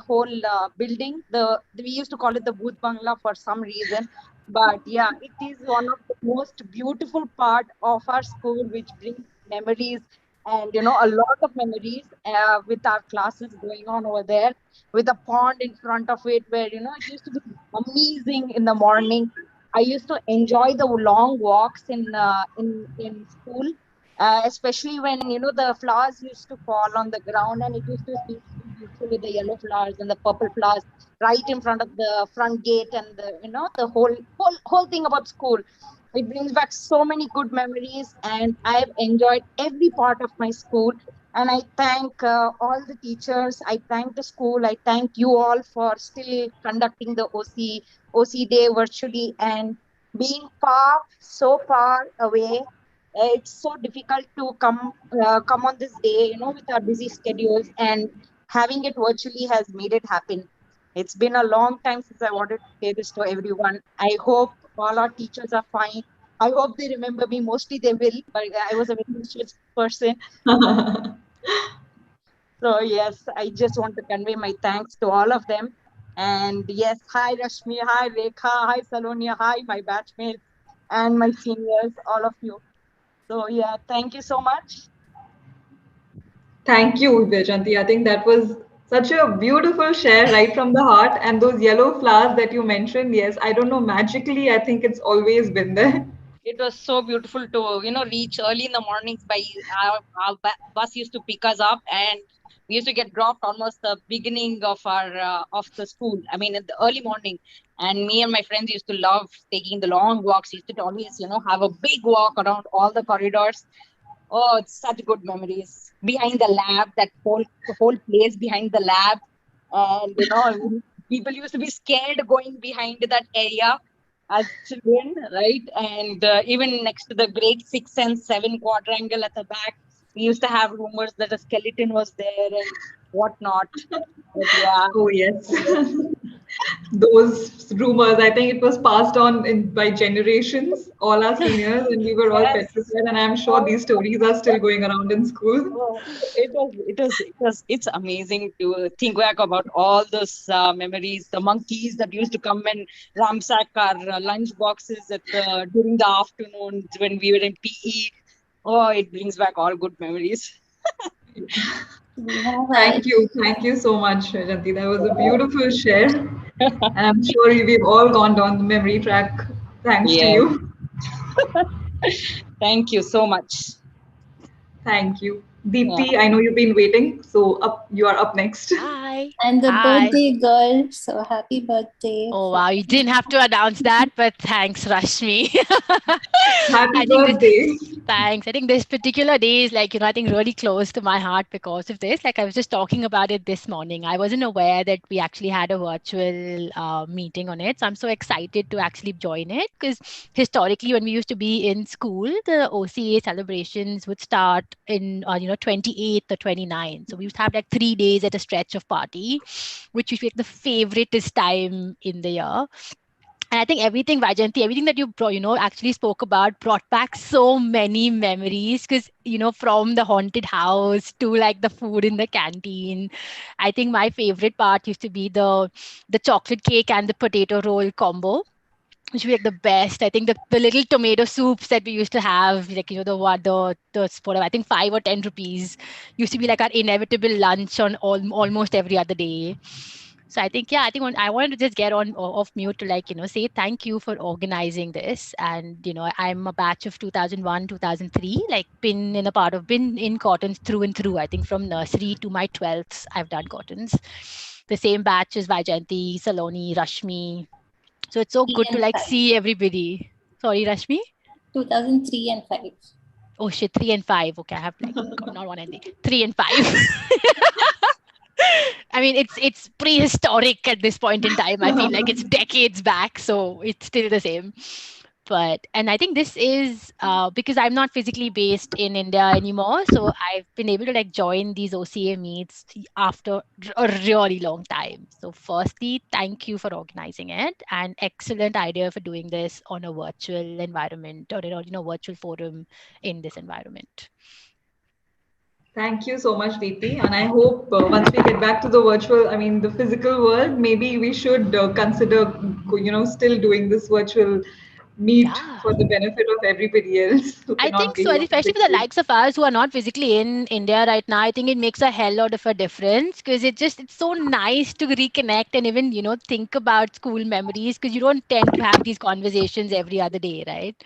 whole building. We used to call it the Booth Bangla for some reason, but yeah, it is one of the most beautiful part of our school, which brings memories and a lot of memories with our classes going on over there, with a pond in front of it, where it used to be amazing in the morning. I used to enjoy the long walks in school, especially when the flowers used to fall on the ground, and it used to be so beautiful with the yellow flowers and the purple flowers right in front of the front gate, and the whole thing about school. It brings back so many good memories, and I've enjoyed every part of my school. And I thank all the teachers. I thank the school. I thank you all for still conducting the OC day virtually, and being so far away. It's so difficult to come on this day, with our busy schedules, and having it virtually has made it happen. It's been a long time since I wanted to say this to everyone. I hope all our teachers are fine. I hope they remember me. Mostly they will, but I was a very mischievous person. So yes, I just want to convey my thanks to all of them. And yes, hi Rashmi, hi Rekha, hi Salonia, hi my batchmates and my seniors, all of you. So yeah, thank you so much. Thank you, Vajanti. I think that was such a beautiful share right from the heart. And those yellow flowers that you mentioned, yes, I don't know, magically, I think it's always been there. It was so beautiful to reach early in the mornings. By our bus used to pick us up, and we used to get dropped almost the beginning of the school. I mean, in the early morning. And me and my friends used to love taking the long walks. Used to always have a big walk around all the corridors. Oh, it's such good memories. Behind the lab, that whole place behind the lab, and people used to be scared going behind that area as children, right? And even next to the grade 6 and 7 quadrangle at the back, we used to have rumors that a skeleton was there and whatnot. But yeah. Oh, yes. Those rumors, I think it was passed on by generations, all our seniors, and we were all Yes. petrified. And I'm sure these stories are still going around in school. Oh, it's amazing to think back about all those memories. The monkeys that used to come and ransack our lunch boxes during the afternoons when we were in PE. Oh, it brings back all good memories. Thank you so much, Janti. That was a beautiful share. And I'm sure we've all gone down the memory track thanks to Yes. you. Thank you so much. Thank you. Deepti, I know you've been waiting, so you are up next. Hi. And the birthday girl. So happy birthday. Oh wow, you didn't have to announce that, but thanks, Rashmi. Happy I think birthday. thanks. I think this particular day is like, I think really close to my heart because of this. Like I was just talking about it this morning. I wasn't aware that we actually had a virtual meeting on it. So I'm so excited to actually join it because historically when we used to be in school, the OCA celebrations would start in, 28th or 29th. So we used to have like 3 days at a stretch of party, which was like the favoriteest time in the year. And I think everything, Vajanti, everything that you brought, actually spoke about brought back so many memories because, from the haunted house to like the food in the canteen. I think my favorite part used to be the chocolate cake and the potato roll combo, which would be like the best. I think the little tomato soups that we used to have, like, the what the for I think 5 or 10 rupees used to be like our inevitable lunch on almost every other day. So I think, yeah, I think I wanted to just get on off mute to like, say thank you for organizing this. And, I'm a batch of 2001, 2003, like been in Cottons through and through. I think from nursery to my 12th, I've done Cottons. The same batch as Vajanti, Saloni, Rashmi. So it's so good to like see everybody. Sorry, Rashmi? 2003 and 5. Oh shit, 3 and 5. Okay, I have like not one ending. 3 and 5. I mean, it's prehistoric at this point in time. I feel like it's decades back, so it's still the same. And I think this is because I'm not physically based in India anymore, so I've been able to like join these OCA meets after a really long time. So firstly, thank you for organizing it, and excellent idea for doing this on a virtual environment or virtual forum in this environment. Thank you so much, Deepti. And I hope once we get back to the virtual, I mean, the physical world, maybe we should consider, still doing this virtual meet for the benefit of everybody else who I cannot think be so, and here especially for the physically. likes of us who are not physically in India right now. I think it makes a hell lot of a difference because it's so nice to reconnect and even think about school memories because you don't tend to have these conversations every other day, right?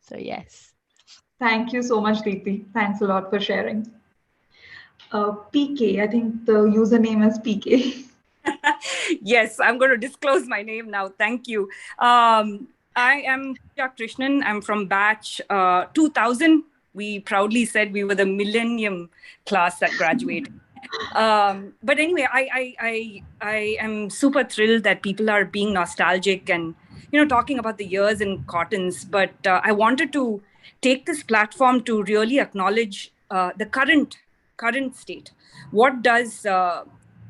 So yes. Thank you so much, Deepti. Thanks a lot for sharing. PK, I think the username is PK. Yes, I'm going to disclose my name now. Thank you. I am Pooja Krishnan. I'm from batch 2000. We proudly said we were the millennium class that graduated. But anyway, I am super thrilled that people are being nostalgic and talking about the years in Cottons. But I wanted to take this platform to really acknowledge the current state. What does the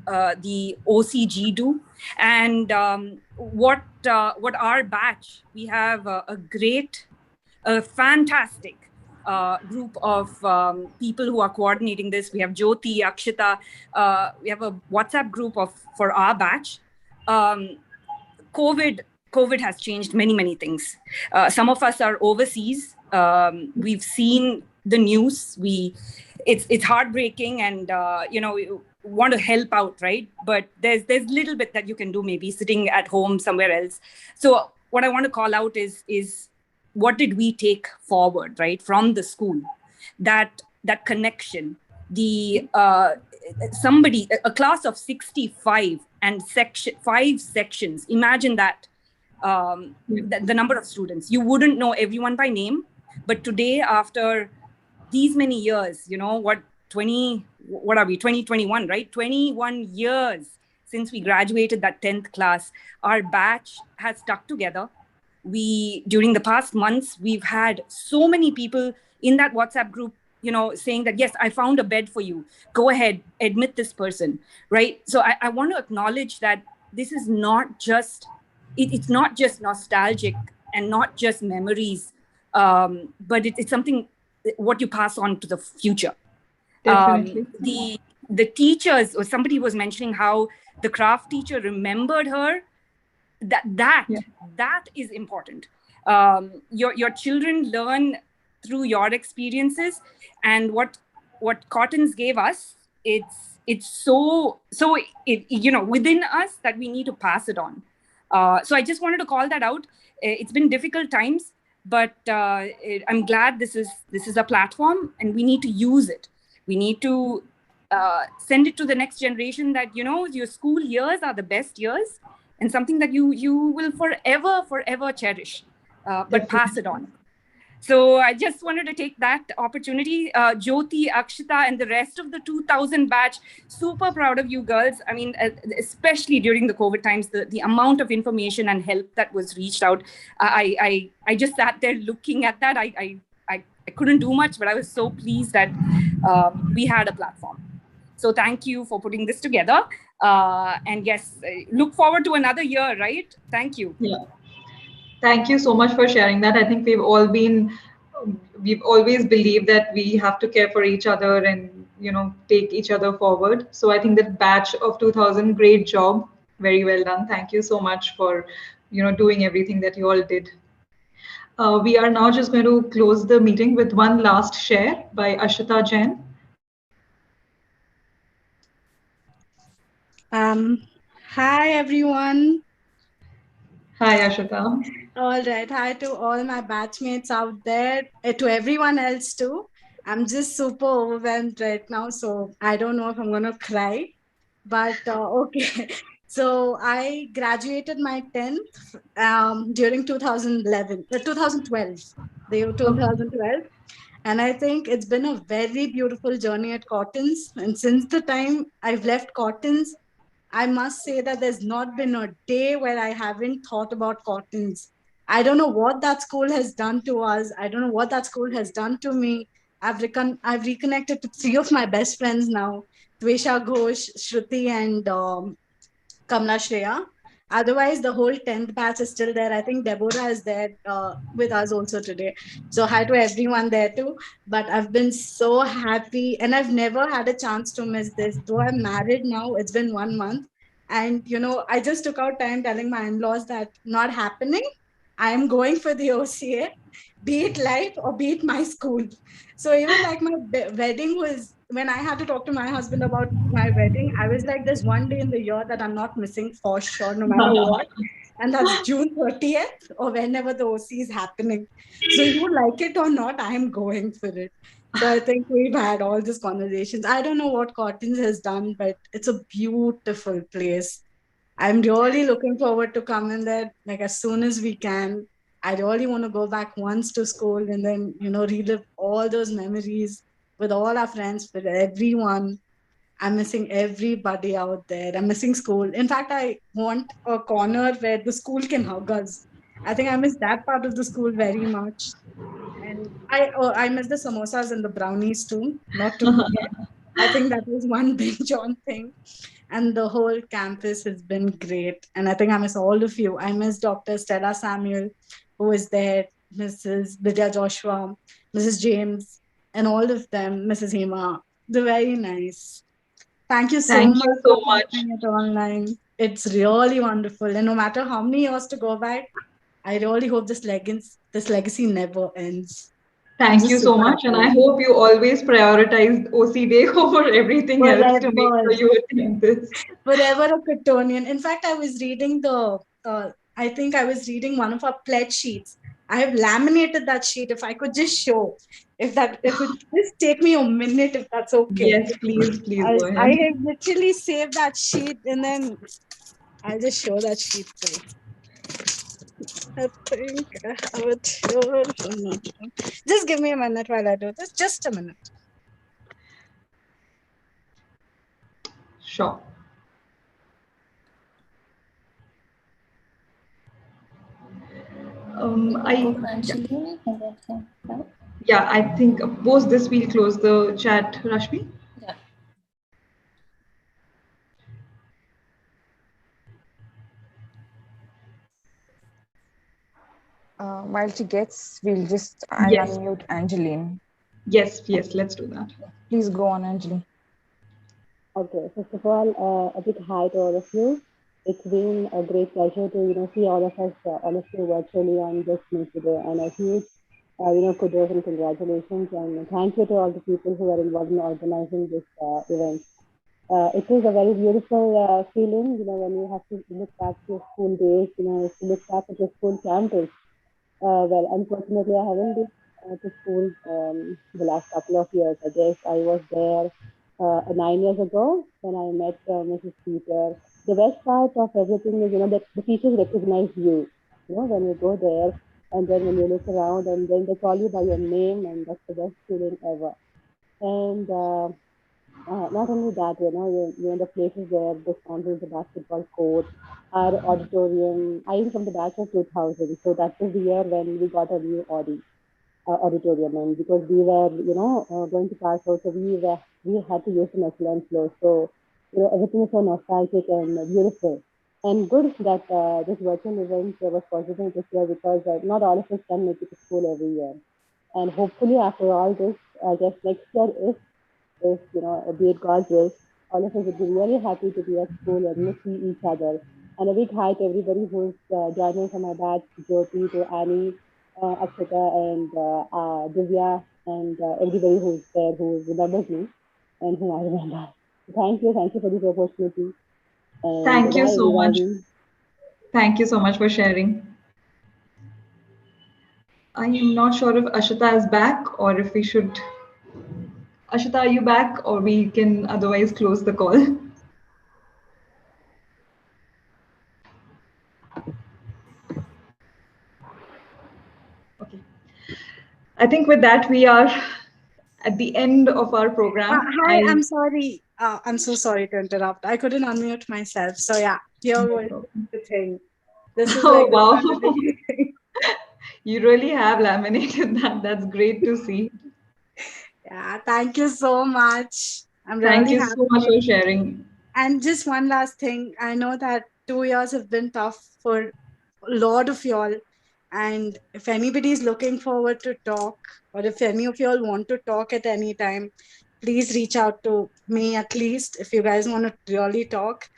OCG do, and what our batch, we have a fantastic group of people who are coordinating this. We have Jyoti, Akshita. We have a WhatsApp group for our batch. COVID has changed many things. Some of us are overseas. We've seen the news. It's heartbreaking, and want to help out, right? But there's little bit that you can do, maybe sitting at home somewhere else. So what I want to call out is what did we take forward, right, from the school? That connection, the somebody, a class of 65 and five sections. Imagine that, the number of students. You wouldn't know everyone by name, but today, after these many years, 2021, right? 21 years since we graduated that 10th class, our batch has stuck together. During the past months, we've had so many people in that WhatsApp group, saying that, yes, I found a bed for you. Go ahead, admit this person, right? So I want to acknowledge that this is not just, it's not just nostalgic and not just memories, but it's something what you pass on to the future. Definitely. The teachers, or somebody was mentioning how the craft teacher remembered her. That is important. Your children learn through your experiences, and what Cottons gave us, it's so within us, that we need to pass it on. So I just wanted to call that out. It's been difficult times, but I'm glad this is a platform, and we need to use it. We need to send it to the next generation that your school years are the best years, and something that you will forever cherish, but pass it on. So I just wanted to take that opportunity. Jyoti, Akshita, and the rest of the 2000 batch, super proud of you girls. I mean, especially during the COVID times, the amount of information and help that was reached out. I just sat there looking at that. I couldn't do much, but I was so pleased that we had a platform. So thank you for putting this together. And yes, look forward to another year, right? Thank you. Yeah. Thank you so much for sharing that. I think we've always believed that we have to care for each other and, take each other forward. So I think that batch of 2000, great job. Very well done. Thank you so much for, doing everything that you all did. We are now just going to close the meeting with one last share by Ashita Jain. Hi everyone. Hi Ashita. All right. Hi to all my batchmates out there, to everyone else too. I'm just super overwhelmed right now, so I don't know if I'm gonna cry, but okay. So I graduated my 10th during 2011, 2012, the year 2012. And I think it's been a very beautiful journey at Cottons. And since the time I've left Cottons, I must say that there's not been a day where I haven't thought about Cottons. I don't know what that school has done to us. I don't know what that school has done to me. I've reconnected to three of my best friends now, Dvesha Ghosh, Shruti, and Kamla Shreya. Otherwise, the whole 10th batch is still there. I think Deborah is there with us also today. So, hi to everyone there too. But I've been so happy, and I've never had a chance to miss this. Though I'm married now, it's been 1 month. And, I just took out time telling my in laws that not happening. I am going for the OCA, be it life or be it my school. So, even like my wedding was, when I had to talk to my husband about my wedding, I was like, there's one day in the year that I'm not missing for sure, no matter what. And that's June 30th or whenever the OC is happening. So you like it or not, I'm going for it. So I think we've had all these conversations. I don't know what Cottons has done, but it's a beautiful place. I'm really looking forward to coming there like as soon as we can. I really want to go back once to school and then, relive all those memories with all our friends, with everyone. I'm missing everybody out there. I'm missing school. In fact, I want a corner where the school can hug us. I think I miss that part of the school very much. And I miss the samosas and the brownies too, not to forget. I think that was one binge on thing. And the whole campus has been great. And I think I miss all of you. I miss Dr. Stella Samuel, who was there, Mrs. Vidya Joshua, Mrs. James, and all of them, Mrs. Hema. They're very nice. Thank you so Thank much you for so much. keeping it online. It's really wonderful. And no matter how many years to go by, I really hope this legacy never ends. Thank you so much. And I hope you always prioritize OC Day over everything else to make sure you attend this. Forever a Cottonian. In fact, I was reading I think I was reading one of our pledge sheets. I have laminated that sheet. If I could just show, if it just take me a minute, if that's okay. Yes, please, please go I ahead. have literally saved that sheet, and then I'll just show that sheet to you. I think I have it here. Just give me a minute while I do this. Just a minute. Sure. I Anjali, and then come back. yeah, I think post this we'll close the chat, Rashmi. Yeah. While she gets, I'll Yes. unmute Angeline. Yes, yes, let's do that. Please go on, Angeline. Okay, first of all, a big hi to all of you. It's been a great pleasure to see all of us, all of you virtually on this meet today, and a huge, kudos and congratulations, and thank you to all the people who are involved in organizing this event. It is a very beautiful feeling, when you have to look back to your school days, to look back at your school campus. Well, unfortunately, I haven't been to school the last couple of years. I guess I was there 9 years ago when I met Mrs. Peter. The best part of everything is, that the teachers recognize you, when you go there, and then when you look around and then they call you by your name, and that's the best feeling ever. And not only that, the places where the fountains, the basketball court, our auditorium. I am from the batch of 2000, so that was the year when we got a new auditorium, and because we were, going to pass out, so we had to use an excellent floor. So, everything is so nostalgic and beautiful. And good that this virtual event was possible this year because not all of us can make it to school every year. And hopefully, after all this, I guess next year, if be it God's will, all of us would be really happy to be at school and see each other. And a big hi to everybody who's joining from my batch, Jyoti, to Annie, Akshita, and Divya, and everybody who's there who remembers me and whom I remember. Thank you for this opportunity. And Thank you bye, so much. everyone. Thank you so much for sharing. I am not sure if Ashita is back or if we should. Ashita, are you back or we can otherwise close the call? Okay. I think with that, we are at the end of our program. Hi, I'm sorry. I'm so sorry to interrupt. I couldn't unmute myself. So yeah, here was the thing. This is Oh, like the wow. family thing. You really have laminated that. That's great to see. Yeah, thank you so much. I'm Thank really you so much happy. for sharing. And just one last thing. I know that 2 years have been tough for a lot of y'all. And if anybody is looking forward to talk, or if any of y'all want to talk at any time, please reach out to me at least. If you guys want to really talk,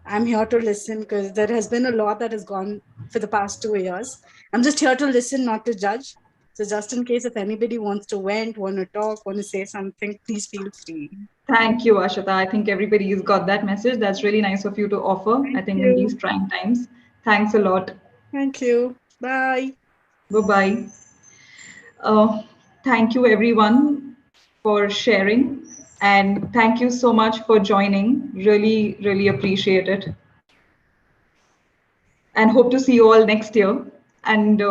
I'm here to listen because there has been a lot that has gone for the past 2 years. I'm just here to listen, not to judge. So just in case if anybody wants to vent, want to talk, want to say something, please feel free. Thank you, Ashita. I think everybody's got that message. That's really nice of you to offer, I think, in these you. trying times. Thanks a lot. Thank you. Bye. Bye-bye. Thank you, everyone, for sharing. And thank you so much for joining. Really, really appreciate it. And hope to see you all next year. And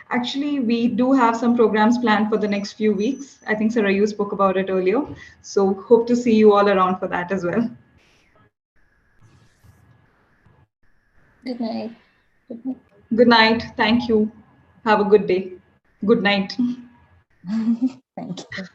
actually, we do have some programs planned for the next few weeks. I think Sarayu spoke about it earlier. So hope to see you all around for that as well. Good night. Good night. Good night. Thank you. Have a good day. Good night. Thank you.